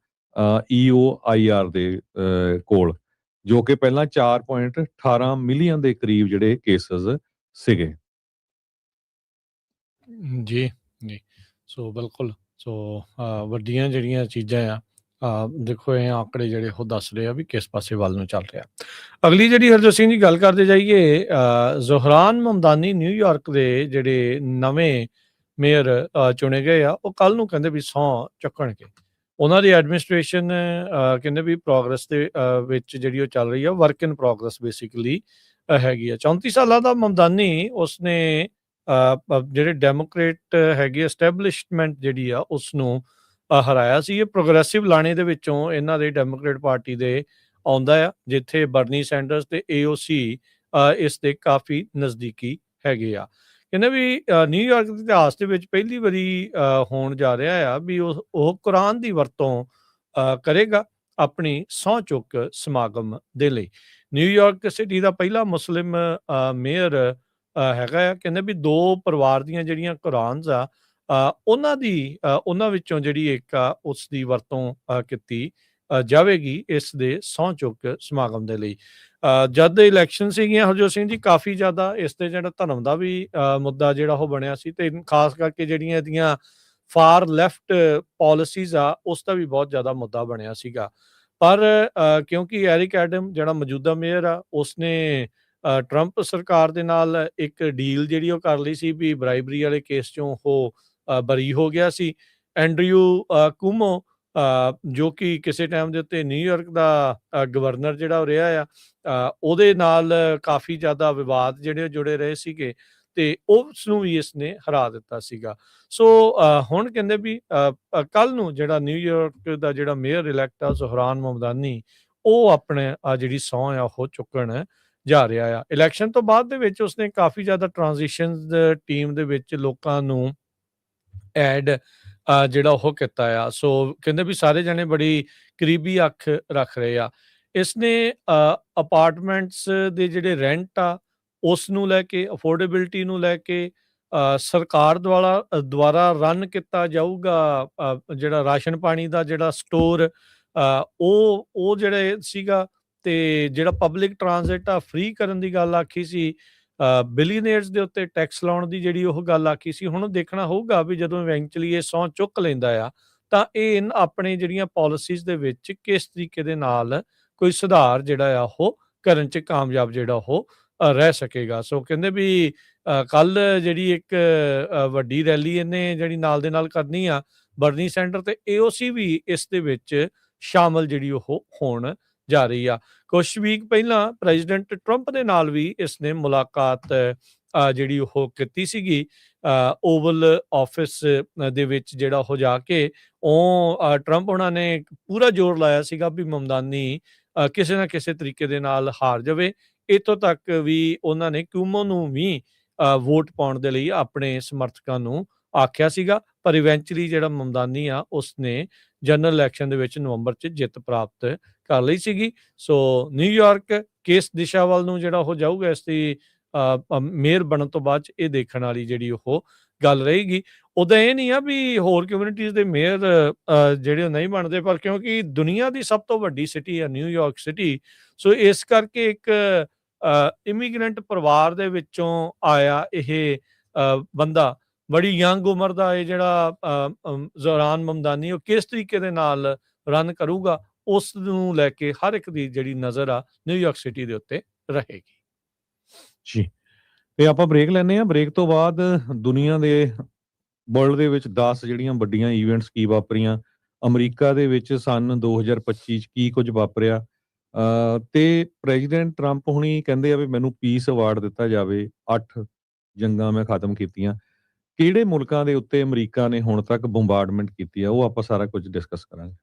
EOIR ਦੇ ਕੋਲ, ਜੋ ਕਿ ਪਹਿਲਾਂ 4.18 ਮਿਲੀਅਨ ਦੇ ਕਰੀਬ ਜਿਹੜੇ ਕੇਸਸ ਸੀਗੇ। ਜੀ ਜੀ ਸੋ ਬਿਲਕੁਲ ਸੋ ਵੱਡੀਆਂ ਜਿਹੜੀਆਂ ਚੀਜ਼ਾਂ ਆ ਦੇਖੋ ਇਹ ਆંકੜੇ ਜਿਹੜੇ ਉਹ ਦੱਸ ਰਹੇ ਆ ਵੀ ਕਿਸ ਪਾਸੇ ਵੱਲ ਨੂੰ ਚੱਲ ਰਿਹਾ। ਅਗਲੀ ਜਿਹੜੀ ਹਰਜੋਤ ਸਿੰਘ ਜੀ ਗੱਲ ਕਰਦੇ ਜਾਈਏ, ਜ਼ੋਹਰਾਨ ਮਮਦਾਨੀ ਨਿਊਯਾਰਕ ਦੇ ਜਿਹੜੇ ਨਵੇਂ ਮੇਅਰ ਚੁਣੇ ਗਏ ਆ, ਉਹ ਕੱਲ ਨੂੰ ਕਹਿੰਦੇ ਵੀ ਸਹੁੰ ਚੁੱਕਣਗੇ। ਉਹਨਾਂ ਦੀ ਐਡਮਿਨਿਸਟ੍ਰੇਸ਼ਨ ਕਹਿੰਦੇ ਵੀ ਪ੍ਰੋਗਰੈਸ ਦੇ ਵਿੱਚ ਜਿਹੜੀ ਉਹ ਚੱਲ ਰਹੀ ਆ, ਵਰਕ ਇਨ ਪ੍ਰੋਗਰੈਸ ਬੇਸਿਕਲੀ ਹੈਗੀ ਆ। 34 ਸਾਲਾਂ ਦਾ ਮਮਦਾਨੀ ਉਸਨੇ ਜਿਹੜੇ ਡੈਮੋਕ੍ਰੇਟ ਹੈਗੀ ਐਸਟੈਬਲਿਸ਼ਮੈਂਟ ਜਿਹੜੀ ਆ ਉਸ ਨੂੰ ਹਰਾਇਆ ਸੀ। ਇਹ ਪ੍ਰੋਗਰੈਸਿਵ ਲਾਣੇ ਦੇ ਵਿੱਚੋਂ ਇਹਨਾਂ ਦੇ ਡੈਮੋਕ੍ਰੇਟ ਪਾਰਟੀ ਦੇ ਆਉਂਦਾ ਆ, ਜਿੱਥੇ ਬਰਨੀ ਸੈਂਡਰਸ ਤੇ AOC ਇਸ ਦੇ ਕਾਫੀ ਨਜ਼ਦੀਕੀ ਹੈਗੇ ਆ। ਕਹਿੰਦੇ ਵੀ ਨਿਊਯਾਰਕ ਦੇ ਇਤਿਹਾਸ ਦੇ ਵਿੱਚ ਪਹਿਲੀ ਵਾਰੀ ਹੋਣ ਜਾ ਰਿਹਾ ਆ ਵੀ ਉਹ ਕੁਰਾਨ ਦੀ ਵਰਤੋਂ ਕਰੇਗਾ ਆਪਣੀ ਸਹੁੰ ਚੁੱਕ ਸਮਾਗਮ ਦੇ ਲਈ। ਨਿਊਯਾਰਕ ਸਿਟੀ ਦਾ ਪਹਿਲਾ ਮੁਸਲਿਮ ਮੇਅਰ ਹੈਗਾ ਆ। ਕਹਿੰਦੇ ਵੀ 2 ਪਰਿਵਾਰ ਦੀਆਂ ਜਿਹੜੀਆਂ ਕੁਰਾਨਸ ਆ ਉਹਨਾਂ ਵਿੱਚੋਂ ਜਿਹੜੀ ਇੱਕ ਆ ਉਸ ਦੀ ਵਰਤੋਂ ਕੀਤੀ ਜਾਵੇਗੀ ਇਸ ਦੇ ਸਹੁੰ ਚੁੱਕ ਸਮਾਗਮ ਦੇ ਲਈ। ਜਦ ਇਲੈਕਸ਼ਨ ਸੀਗੀਆਂ ਹਰਜੋਤ ਸਿੰਘ ਜੀ, ਕਾਫੀ ਜ਼ਿਆਦਾ ਇਸ ਤੇ ਜਿਹੜਾ ਧਰਮ ਦਾ ਵੀ ਮੁੱਦਾ ਜਿਹੜਾ ਉਹ ਬਣਿਆ ਸੀ, ਤੇ ਖਾਸ ਕਰਕੇ ਜਿਹੜੀਆਂ ਇਹਦੀਆਂ ਫਾਰ ਲੈਫਟ ਪਾਲਿਸੀਜ਼ ਆ ਉਸ ਦਾ ਵੀ ਬਹੁਤ ਜ਼ਿਆਦਾ ਮੁੱਦਾ ਬਣਿਆ ਸੀਗਾ। ਪਰ ਕਿਉਂਕਿ ਐਰਿਕ ਐਡਮ ਜਿਹੜਾ ਮੌਜੂਦਾ ਮੇਅਰ ਆ, ਉਸਨੇ ਟਰੰਪ ਸਰਕਾਰ ਦੇ ਨਾਲ ਇੱਕ ਡੀਲ ਜਿਹੜੀ ਉਹ ਕਰ ਲਈ ਸੀ ਵੀ ਬਰਾਈਬਰੀ ਵਾਲੇ ਕੇਸ ਚੋਂ ਉਹ ਬਰੀ ਹੋ ਗਿਆ ਸੀ। ਐਂਡਰਿਊ ਕੁਮੋ ਜੋ ਕਿ ਕਿਸੇ ਟਾਈਮ ਦੇ ਉੱਤੇ ਨਿਊਯਾਰਕ ਦਾ ਗਵਰਨਰ ਜਿਹੜਾ ਉਹ ਰਿਹਾ ਆ, ਉਹਦੇ ਨਾਲ ਕਾਫੀ ਜ਼ਿਆਦਾ ਵਿਵਾਦ ਜਿਹੜੇ ਜੁੜੇ ਰਹੇ ਸੀਗੇ, ਤੇ ਉਸ ਨੂੰ ਵੀ ਇਸਨੇ ਹਰਾ ਦਿੱਤਾ ਸੀਗਾ। ਸੋ ਹੁਣ ਕਹਿੰਦੇ ਵੀ ਕੱਲ ਨੂੰ ਜਿਹੜਾ ਨਿਊਯਾਰਕ ਦਾ ਜਿਹੜਾ ਮੇਅਰ ਇਲੈਕਟ ਆ ਜ਼ੋਹਰਾਨ ਮਮਦਾਨੀ, ਉਹ ਆਪਣੇ ਜਿਹੜੀ ਸਹੁੰ ਆ ਉਹ ਚੁੱਕਣ ਜਾ ਰਿਹਾ ਆ। ਇਲੈਕਸ਼ਨ ਤੋਂ ਬਾਅਦ ਦੇ ਵਿੱਚ ਉਸਨੇ ਕਾਫੀ ਜ਼ਿਆਦਾ ਟ੍ਰਾਂਜੀਸ਼ਨ ਟੀਮ ਦੇ ਵਿੱਚ ਲੋਕਾਂ ਨੂੰ ਐਡ ਜਿਹੜਾ ਉਹ ਕੀਤਾ ਆ। ਸੋ ਕਹਿੰਦੇ ਵੀ ਸਾਰੇ ਜਣੇ ਬੜੀ ਕਰੀਬੀ ਅੱਖ ਰੱਖ ਰਹੇ ਆ। ਇਸਨੇ ਅਪਾਰਟਮੈਂਟਸ ਦੇ ਜਿਹੜੇ ਰੈਂਟ ਆ ਉਸ ਨੂੰ ਲੈ ਕੇ, ਅਫੋਰਡੇਬਿਲਿਟੀ ਨੂੰ ਲੈ ਕੇ, ਸਰਕਾਰ ਦੁਆਰਾ ਰਨ ਕੀਤਾ ਜਾਊਗਾ ਜਿਹੜਾ ਰਾਸ਼ਨ ਪਾਣੀ ਦਾ ਜਿਹੜਾ ਸਟੋਰ ਉਹ ਜਿਹੜੇ ਸੀਗਾ, ਤੇ ਜਿਹੜਾ ਪਬਲਿਕ ਟਰਾਂਜ਼ਿਟ ਆ ਫ੍ਰੀ ਕਰਨ ਦੀ ਗੱਲ ਆਖੀ ਸੀ, ਬਿਲੀਅਨੇਅਰਸ ਦੇ ਉੱਤੇ ਟੈਕਸ ਲਾਉਣ ਦੀ ਜਿਹੜੀ ਉਹ ਗੱਲ ਆਖੀ ਸੀ। ਹੁਣ ਦੇਖਣਾ ਹੋਊਗਾ ਵੀ ਜਦੋਂ ਇਵੈਂਚੁਅਲੀ ਇਹ ਸਹੁੰ ਚੁੱਕ ਲੈਂਦਾ ਆ ਤਾਂ ਇਹ ਆਪਣੇ ਜਿਹੜੀਆਂ ਪਾਲਿਸੀਜ਼ ਦੇ ਵਿੱਚ ਕਿਸ ਤਰੀਕੇ ਦੇ ਨਾਲ ਕੋਈ ਸੁਧਾਰ ਜਿਹੜਾ ਆ ਉਹ ਕਰਨ 'ਚ ਕਾਮਯਾਬ ਜਿਹੜਾ ਉਹ ਰਹਿ ਸਕੇਗਾ। ਸੋ ਕਹਿੰਦੇ ਵੀ ਕੱਲ ਜਿਹੜੀ ਇੱਕ ਵੱਡੀ ਰੈਲੀ ਇਹਨੇ ਜਿਹੜੀ ਨਾਲ ਦੇ ਨਾਲ ਕਰਨੀ ਆ, ਬਰਨੀ ਸੈਂਡਰ ਤੇ AOC ਵੀ ਇਸ ਦੇ ਵਿੱਚ ਸ਼ਾਮਲ ਜਿਹੜੀ ਉਹ ਹੋਣ ਜਾ ਰਹੀ ਆ। ਕੁਛ ਵੀਕ ਪਹਿਲਾਂ ਪ੍ਰੈਜ਼ੀਡੈਂਟ ਟਰੰਪ ਦੇ ਨਾਲ ਵੀ ਇਸਨੇ ਮੁਲਾਕਾਤ ਜਿਹੜੀ ਉਹ ਕੀਤੀ ਸੀਗੀ ਓਵਲ ਆਫਿਸ ਦੇ ਵਿੱਚ ਜਿਹੜਾ ਉਹ ਜਾ ਕੇ। ਉਹ ਟਰੰਪ ਉਹਨਾਂ ਨੇ ਪੂਰਾ ਜ਼ੋਰ ਲਾਇਆ ਸੀਗਾ ਵੀ ਮਮਦਾਨੀ ਕਿਸੇ ਨਾ ਕਿਸੇ ਤਰੀਕੇ ਦੇ ਨਾਲ ਹਾਰ ਜਾਵੇ। ਇੱਥੋਂ ਤੱਕ ਵੀ ਉਹਨਾਂ ਨੇ ਕਿਊਮੋ ਨੂੰ ਵੀ ਵੋਟ ਪਾਉਣ ਦੇ ਲਈ ਆਪਣੇ ਸਮਰਥਕਾਂ ਨੂੰ ਆਖਿਆ ਸੀਗਾ, ਪਰ ਇਵੈਂਚੁਅਲੀ ਜਿਹੜਾ ਮਮਦਾਨੀ ਆ ਉਸਨੇ ਜਨਰਲ ਇਲੈਕਸ਼ਨ ਦੇ ਵਿੱਚ ਨਵੰਬਰ 'ਚ ਜਿੱਤ ਪ੍ਰਾਪਤ ਕਰ ਲਈ ਸੀਗੀ। ਸੋ ਨਿਊਯਾਰਕ ਕਿਸ ਦਿਸ਼ਾ ਵੱਲ ਨੂੰ ਜਿਹੜਾ ਉਹ ਜਾਊਗਾ, ਇਸ ਦੀ ਮੇਅਰ ਬਣਨ ਤੋਂ ਬਾਅਦ 'ਚ ਇਹ ਦੇਖਣ ਵਾਲੀ ਜਿਹੜੀ ਉਹ ਗੱਲ ਰਹੇਗੀ। ਉੱਦਾਂ ਇਹ ਨਹੀਂ ਆ ਵੀ ਹੋਰ ਕਮਿਊਨਿਟੀਜ਼ ਦੇ ਮੇਅਰ ਜਿਹੜੇ ਉਹ ਨਹੀਂ ਬਣਦੇ, ਪਰ ਕਿਉਂਕਿ ਦੁਨੀਆ ਦੀ ਸਭ ਤੋਂ ਵੱਡੀ ਸਿਟੀ ਆ ਨਿਊਯਾਰਕ ਸਿਟੀ, ਸੋ ਇਸ ਕਰਕੇ ਇੱਕ ਇਮੀਗ੍ਰੈਂਟ ਪਰਿਵਾਰ ਦੇ ਵਿੱਚੋਂ ਆਇਆ ਇਹ ਬੰਦਾ, ਬੜੀ ਯੰਗ ਉਮਰ ਦਾ ਇਹ ਜਿਹੜਾ ਜ਼ੋਰਾਨ ਮਮਦਾਨੀ, ਉਹ ਕਿਸ ਤਰੀਕੇ ਦੇ ਨਾਲ ਰਨ ਕਰੂਗਾ, ਉਸ ਨੂੰ ਲੈ ਕੇ ਹਰ ਇੱਕ ਦੀ ਜਿਹੜੀ ਨਜ਼ਰ ਆ ਨਿਊਯਾਰਕ ਸਿਟੀ ਦੇ ਉੱਤੇ ਰਹੇਗੀ। ਜੀ, ਤੇ ਆਪਾਂ ਬ੍ਰੇਕ ਲੈਂਦੇ ਹਾਂ। ਬ੍ਰੇਕ ਤੋਂ ਬਾਅਦ ਦੁਨੀਆ ਦੇ ਵਰਲਡ ਦੇ ਵਿੱਚ 10 ਜਿਹੜੀਆਂ ਵੱਡੀਆਂ ਇਵੈਂਟਸ ਕੀ ਵਾਪਰੀਆਂ, ਅਮਰੀਕਾ ਦੇ ਵਿੱਚ ਸੰਨ 2025 ਚ ਕੀ ਕੁਝ ਵਾਪਰਿਆ, ਤੇ ਪ੍ਰੈਜ਼ੀਡੈਂਟ ਟਰੰਪ ਹੁਣੀ ਕਹਿੰਦੇ ਆ ਵੀ ਮੈਨੂੰ ਪੀਸ ਅਵਾਰਡ ਦਿੱਤਾ ਜਾਵੇ, 8 ਜੰਗਾਂ ਮੈਂ ਖਤਮ ਕੀਤੀਆਂ। ਕਿਹੜੇ ਮੁਲਕਾਂ ਦੇ ਉੱਤੇ ਅਮਰੀਕਾ ਨੇ ਹੁਣ ਤੱਕ ਬੰਬਾਰਡਮੈਂਟ ਕੀਤੀ ਆ, ਉਹ ਆਪਾਂ ਸਾਰਾ ਕੁਝ ਡਿਸਕਸ ਕਰਾਂਗੇ।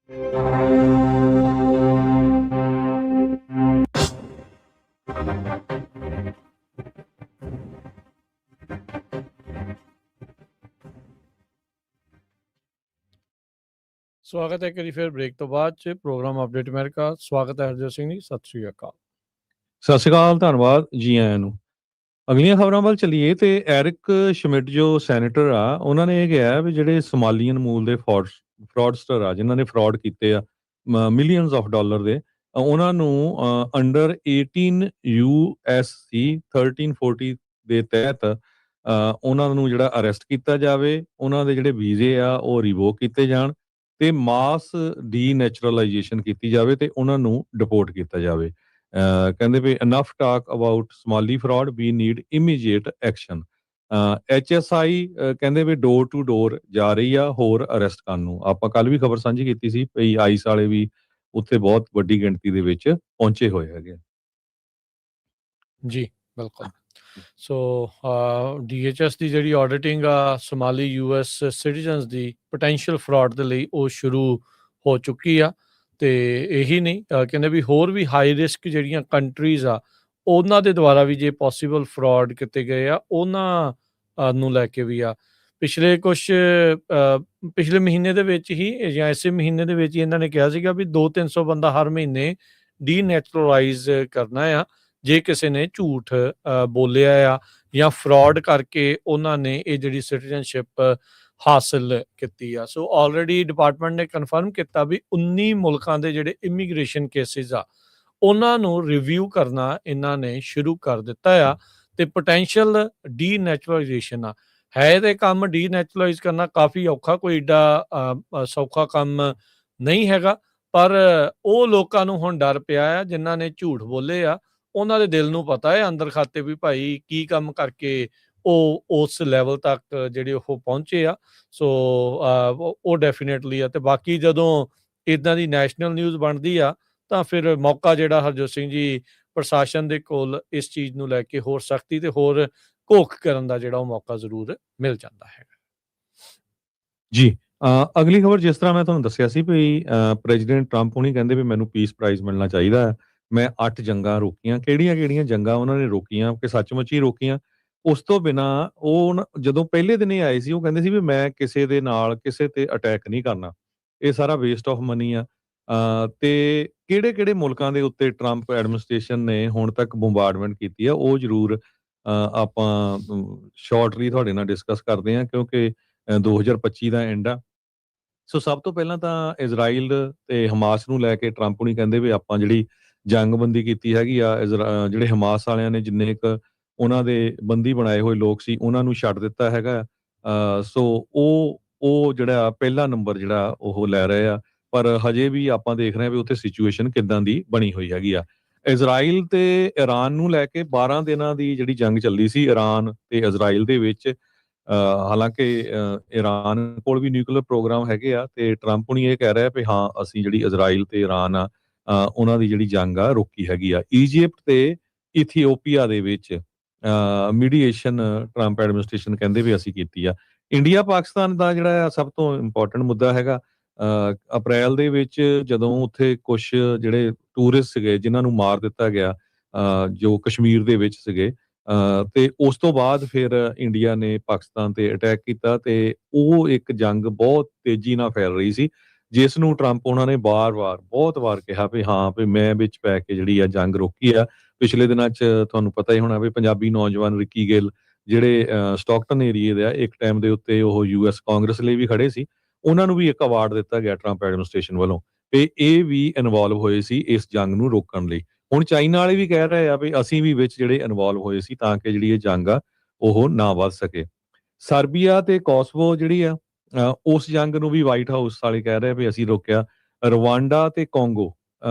ਸਵਾਗਤ ਹੈ ਕਰੀ ਫਿਰ ਬ੍ਰੇਕ ਤੋਂ ਬਾਅਦ ਚ ਪ੍ਰੋਗਰਾਮ ਅਪਡੇਟ ਅਮਰੀਕਾ। ਸਵਾਗਤ ਹੈ ਹਰਜੋਤ ਸਿੰਘ ਜੀ, ਸਤਿ ਸ੍ਰੀ ਅਕਾਲ। ਸਤਿ ਸ਼੍ਰੀ ਅਕਾਲ, ਧੰਨਵਾਦ ਜੀ ਆਇਆਂ ਨੂੰ। ਅਗਲੀਆਂ ਖਬਰਾਂ ਵੱਲ ਚੱਲੀਏ ਤੇ ਐਰਿਕ ਸ਼ਮਿਟ ਜੋ ਸੈਨੇਟਰ ਆ, ਉਹਨਾਂ ਨੇ ਇਹ ਕਿਹਾ ਵੀ ਜਿਹੜੇ ਸਮਾਲੀਅਨ ਮੂਲ ਦੇ ਫਰਾਡਸਟਰ ਆ, ਜਿਨ੍ਹਾਂ ਨੇ ਫਰਾਡ ਕੀਤੇ ਆ ਮਿਲੀਅਨਸ ਆਫ ਡਾਲਰ ਦੇ, ਉਹਨਾਂ ਨੂੰ ਅੰਡਰ 18 USC 1340 ਦੇ ਤਹਿਤ ਉਹਨਾਂ ਨੂੰ ਜਿਹੜਾ ਅਰੈਸਟ ਕੀਤਾ ਜਾਵੇ, ਉਹਨਾਂ ਦੇ ਜਿਹੜੇ ਵੀਜ਼ੇ ਆ ਉਹ ਰਿਵੋਕ ਕੀਤੇ ਜਾਣ ਤੇ ਮਾਸ ਡੀਨੈਚੁਰਲਾਈਜੇਸ਼ਨ ਕੀਤੀ ਜਾਵੇ ਤੇ ਉਹਨਾਂ ਨੂੰ ਡਿਪੋਰਟ ਕੀਤਾ ਜਾਵੇ। ਕਹਿੰਦੇ ਵੀ enough talk about Somali fraud, we need immediate action. HSI ਕਹਿੰਦੇ ਵੀ ਡੋਰ ਟੂ ਡੋਰ ਜਾ ਰਹੀ ਆ ਹੋਰ ਅਰੈਸਟ ਕਰਨ ਨੂੰ। ਆਪਾਂ ਕੱਲ ਵੀ ਖਬਰ ਸਾਂਝੀ ਕੀਤੀ ਸੀ ਵੀ ਆਈਸ ਵਾਲੇ ਵੀ ਉੱਥੇ ਬਹੁਤ ਵੱਡੀ ਗਿਣਤੀ ਦੇ ਵਿੱਚ ਪਹੁੰਚੇ ਹੋਏ ਹੈਗੇ। ਜੀ ਬਿਲਕੁਲ। ਸੋ DHS ਦੀ ਜਿਹੜੀ ਆਡਿਟਿੰਗ ਆ ਸੋਮਾਲੀ US ਸਿਟੀਜ਼ਨਸ ਦੀ ਪੋਟੈਂਸ਼ੀਅਲ ਫਰਾਡ ਦੇ ਲਈ ਉਹ ਸ਼ੁਰੂ ਹੋ ਚੁੱਕੀ ਆ। ਤੇ ਇਹੀ ਨਹੀਂ ਕਹਿੰਦੇ ਵੀ ਹੋਰ ਵੀ ਹਾਈ ਰਿਸਕ ਜਿਹੜੀਆਂ ਕੰਟਰੀਜ਼ ਆ ਉਹਨਾਂ ਦੇ ਦੁਆਰਾ ਵੀ ਜੇ ਪੋਸੀਬਲ ਫਰਾਡ ਕੀਤੇ ਗਏ ਆ ਉਹਨਾਂ ਨੂੰ ਲੈ ਕੇ ਵੀ ਆ। ਪਿਛਲੇ ਮਹੀਨੇ ਦੇ ਵਿੱਚ ਹੀ ਜਾਂ ਇਸੇ ਮਹੀਨੇ ਦੇ ਵਿੱਚ ਹੀ ਇਹਨਾਂ ਨੇ ਕਿਹਾ ਸੀਗਾ ਵੀ 200-300 ਬੰਦਾ ਹਰ ਮਹੀਨੇ ਡੀਨੈਚੁਰਲਾਈਜ਼ ਕਰਨਾ ਆ ਜੇ ਕਿਸੇ ਨੇ ਝੂਠ ਬੋਲਿਆ ਆ ਜਾਂ ਫਰਾਡ ਕਰਕੇ ਉਹਨਾਂ ਨੇ ਇਹ ਜਿਹੜੀ ਸਿਟੀਜ਼ਨਸ਼ਿਪ ਹਾਸਲ ਕੀਤੀ ਆ। ਸੋ ਆਲਰੇਡੀ ਡਿਪਾਰਟਮੈਂਟ ਨੇ ਕਨਫਰਮ ਕੀਤਾ ਵੀ 19 ਮੁਲਕਾਂ ਦੇ ਜਿਹੜੇ ਇਮੀਗ੍ਰੇਸ਼ਨ ਕੇਸਿਸ ਆ ਉਹਨਾਂ ਨੂੰ ਰਿਵਿਊ ਕਰਨਾ ਇਹਨਾਂ ਨੇ ਸ਼ੁਰੂ ਕਰ ਦਿੱਤਾ ਆ। ਤੇ ਪੋਟੈਂਸ਼ੀਅਲ ਡੀਨੈਚੁਰਲਾਈਜੇਸ਼ਨ ਆ ਹੈ ਤੇ ਕੰਮ ਡੀਨੈਚੁਰਲਾਈਜ਼ ਕਰਨਾ ਕਾਫੀ ਔਖਾ, ਕੋਈ ਏਡਾ ਸੌਖਾ ਕੰਮ ਨਹੀਂ ਹੈਗਾ। ਪਰ ਉਹ ਲੋਕਾਂ ਨੂੰ ਹੁਣ ਡਰ ਪਿਆ ਆ ਜਿਨ੍ਹਾਂ ਨੇ ਝੂਠ ਬੋਲੇ ਆ, ਉਹਨਾਂ ਦੇ ਦਿਲ ਨੂੰ ਪਤਾ ਹੈ ਅੰਦਰ ਖਾਤੇ ਵੀ ਭਾਈ ਕੀ ਕੰਮ ਕਰਕੇ ਉਹ ਉਸ ਲੈਵਲ ਤੱਕ ਜਿਹੜੇ ਉਹ ਪਹੁੰਚੇ ਆ। ਸੋ ਉਹ ਡੈਫੀਨੇਟਲੀ ਆ। ਤੇ ਬਾਕੀ ਜਦੋਂ ਇਦਾਂ ਦੀ ਨੈਸ਼ਨਲ ਨਿਊਜ਼ ਬਣਦੀ ਆ ਤਾਂ ਫਿਰ ਮੌਕਾ ਜਿਹੜਾ ਹਰਜੋਤ ਸਿੰਘ ਜੀ ਪ੍ਰਸ਼ਾਸਨ ਦੇ ਕੋਲ ਇਸ ਚੀਜ਼ ਨੂੰ ਲੈ ਕੇ ਹੋਰ ਸਖਤੀ ਤੇ ਹੋਰ ਘੋਖ ਕਰਨ ਦਾ ਜਿਹੜਾ ਉਹ ਮੌਕਾ ਜ਼ਰੂਰ ਮਿਲ ਜਾਂਦਾ ਹੈਗਾ। ਜੀ ਅਗਲੀ ਖਬਰ, ਜਿਸ ਤਰ੍ਹਾਂ ਮੈਂ ਤੁਹਾਨੂੰ ਦੱਸਿਆ ਸੀ ਵੀ ਪ੍ਰੈਜ਼ੀਡੈਂਟ ਟਰੰਪ ਹੁਣੀ ਕਹਿੰਦੇ ਵੀ ਮੈਨੂੰ ਪੀਸ ਪ੍ਰਾਈਜ਼ ਮਿਲਣਾ ਚਾਹੀਦਾ ਹੈ। ਮੈਂ 8 ਜੰਗਾਂ ਰੋਕੀਆਂ। ਕਿਹੜੀਆਂ ਜੰਗਾਂ ਉਹਨਾਂ ਨੇ ਰੋਕੀਆਂ ਕਿ ਸੱਚਮੁੱਚ ਹੀ ਰੋਕੀਆਂ। ਉਸ ਤੋਂ ਬਿਨਾਂ ਉਹ ਜਦੋਂ ਪਹਿਲੇ ਦਿਨ ਹੀ ਆਏ ਸੀ ਉਹ ਕਹਿੰਦੇ ਸੀ ਵੀ ਮੈਂ ਕਿਸੇ ਦੇ ਨਾਲ ਕਿਸੇ ਤੇ ਅਟੈਕ ਨਹੀਂ ਕਰਨਾ, ਇਹ ਸਾਰਾ ਵੇਸਟ ਆਫ ਮਨੀ ਆ। ਤੇ ਕਿਹੜੇ ਮੁਲਕਾਂ ਦੇ ਉੱਤੇ ਟਰੰਪ ਐਡਮਿਨਿਸਟ੍ਰੇਸ਼ਨ ਨੇ ਹੁਣ ਤੱਕ ਬੰਬਾਰਡਮੈਂਟ ਕੀਤੀ ਆ ਉਹ ਜ਼ਰੂਰ ਆਪਾਂ ਸ਼ਾਰਟਲੀ ਤੁਹਾਡੇ ਨਾਲ ਡਿਸਕਸ ਕਰਦੇ ਹਾਂ ਕਿਉਂਕਿ 2025 ਦਾ ਐਂਡ ਆ। ਸੋ ਸਭ ਤੋਂ ਪਹਿਲਾਂ ਤਾਂ ਇਜ਼ਰਾਈਲ ਤੇ ਹਮਾਸ ਨੂੰ ਲੈ ਕੇ ਟਰੰਪ ਹੁਣੀ ਕਹਿੰਦੇ ਵੀ ਆਪਾਂ ਜਿਹੜੀ ਜੰਗਬੰਦੀ ਕੀਤੀ ਹੈਗੀ ਆ, ਜਿਹੜੇ ਹਮਾਸ ਵਾਲਿਆਂ ਨੇ ਜਿੰਨੇ ਇੱਕ ਉਹਨਾਂ ਦੇ ਬੰਦੀ ਬਣਾਏ ਹੋਏ ਲੋਕ ਸੀ ਉਹਨਾਂ ਨੂੰ ਛੱਡ ਦਿੱਤਾ ਹੈਗਾ। ਸੋ ਉਹ ਜਿਹੜਾ ਪਹਿਲਾ ਨੰਬਰ ਜਿਹੜਾ ਉਹ ਲੈ ਰਹੇ ਆ। ਪਰ ਹਜੇ ਵੀ ਆਪਾਂ ਦੇਖ ਰਹੇ ਹਾਂ ਵੀ ਉੱਥੇ ਸਿਚੁਏਸ਼ਨ ਕਿੱਦਾਂ ਦੀ ਬਣੀ ਹੋਈ ਹੈਗੀ ਆ। ਇਜ਼ਰਾਈਲ ਤੇ ਈਰਾਨ ਨੂੰ ਲੈ ਕੇ 12 ਦਿਨਾਂ ਦੀ ਜਿਹੜੀ ਜੰਗ ਚੱਲੀ ਸੀ ਈਰਾਨ ਤੇ ਇਜ਼ਰਾਈਲ ਦੇ ਵਿੱਚ। ਹਾਲਾਂਕਿ ਈਰਾਨ ਕੋਲ ਵੀ ਨਿਊਕਲੀਅਰ ਪ੍ਰੋਗਰਾਮ ਹੈਗੇ ਆ ਤੇ ਟਰੰਪ ਹੁਣੀ ਇਹ ਕਹਿ ਰਿਹਾ ਵੀ ਹਾਂ ਅਸੀਂ ਜਿਹੜੀ ਇਜ਼ਰਾਈਲ ਤੇ ਈਰਾਨ ਆ ਉਹਨਾਂ ਦੀ ਜਿਹੜੀ ਜੰਗ ਆ ਰੋਕੀ ਹੈਗੀ ਆ। ਈਜਿਪਟ ਤੇ ਇਥੀਓਪੀਆ ਦੇ ਵਿੱਚ ਮੀਡੀਏਸ਼ਨ ਟਰੰਪ ਐਡਮਿਨਿਸਟ੍ਰੇਸ਼ਨ ਕਹਿੰਦੇ ਵੀ ਅਸੀਂ ਕੀਤੀ ਆ। ਇੰਡੀਆ ਪਾਕਿਸਤਾਨ ਦਾ ਜਿਹੜਾ ਸਭ ਤੋਂ ਇੰਪੋਰਟੈਂਟ ਮੁੱਦਾ ਹੈਗਾ। ਅਪ੍ਰੈਲ ਦੇ ਵਿੱਚ ਜਦੋਂ ਉੱਥੇ ਕੁਝ ਜਿਹੜੇ ਟੂਰਿਸਟ ਸੀਗੇ ਜਿਨ੍ਹਾਂ ਨੂੰ ਮਾਰ ਦਿੱਤਾ ਗਿਆ ਜੋ ਕਸ਼ਮੀਰ ਦੇ ਵਿੱਚ ਸੀਗੇ, ਤੇ ਉਸ ਤੋਂ ਬਾਅਦ ਫਿਰ ਇੰਡੀਆ ਨੇ ਪਾਕਿਸਤਾਨ ਤੇ ਅਟੈਕ ਕੀਤਾ ਤੇ ਉਹ ਇੱਕ ਜੰਗ ਬਹੁਤ ਤੇਜ਼ੀ ਨਾਲ ਫੈਲ ਰਹੀ ਸੀ ਜਿਸ ਨੂੰ ਟਰੰਪ ਉਹਨਾਂ ਨੇ ਬਹੁਤ ਵਾਰ ਕਿਹਾ ਵੀ ਹਾਂ ਵੀ ਮੈਂ ਵਿੱਚ ਪੈ ਕੇ ਜਿਹੜੀ ਆ ਜੰਗ ਰੋਕੀ ਆ। ਪਿਛਲੇ ਦਿਨਾਂ 'ਚ ਤੁਹਾਨੂੰ ਪਤਾ ਹੀ ਹੋਣਾ ਵੀ ਪੰਜਾਬੀ ਨੌਜਵਾਨ ਰਿੱਕੀ ਗਿੱਲ ਜਿਹੜੇ ਸਟਾਕਟਨ ਏਰੀਏ ਦੇ ਆ, ਇੱਕ ਟਾਈਮ ਦੇ ਉੱਤੇ ਉਹ US ਕਾਂਗਰਸ ਲਈ ਵੀ ਖੜੇ ਸੀ, ਉਹਨਾਂ ਨੂੰ ਵੀ ਇੱਕ ਅਵਾਰਡ ਦਿੱਤਾ ਗਿਆ ਟਰੰਪ ਐਡਮਿਨਿਸਟ੍ਰੇਸ਼ਨ ਵੱਲੋਂ ਤੇ ਇਹ ਵੀ ਇਨਵੋਲਵ ਹੋਏ ਸੀ ਇਸ ਜੰਗ ਨੂੰ ਰੋਕਣ ਲਈ। ਹੁਣ ਚਾਈਨਾ ਵਾਲੇ ਵੀ ਕਹਿ ਰਹੇ ਆ ਵੀ ਅਸੀਂ ਵੀ ਵਿੱਚ ਜਿਹੜੇ ਇਨਵੋਲਵ ਹੋਏ ਸੀ ਤਾਂ ਕਿ ਜਿਹੜੀ ਇਹ ਜੰਗ ਆ ਉਹ ਨਾ ਵੱਧ ਸਕੇ। ਸਰਬੀਆ ਤੇ ਕੋਸਵੋ ਜਿਹੜੀ ਆ ਉਸ ਜੰਗ ਨੂੰ ਵੀ ਵਾਈਟ ਹਾਊਸ ਵਾਲੇ ਕਹਿ ਰਹੇ ਵੀ ਅਸੀਂ ਰੋਕਿਆ। ਰਵਾਂਡਾ ਤੇ ਕੋਂਗੋ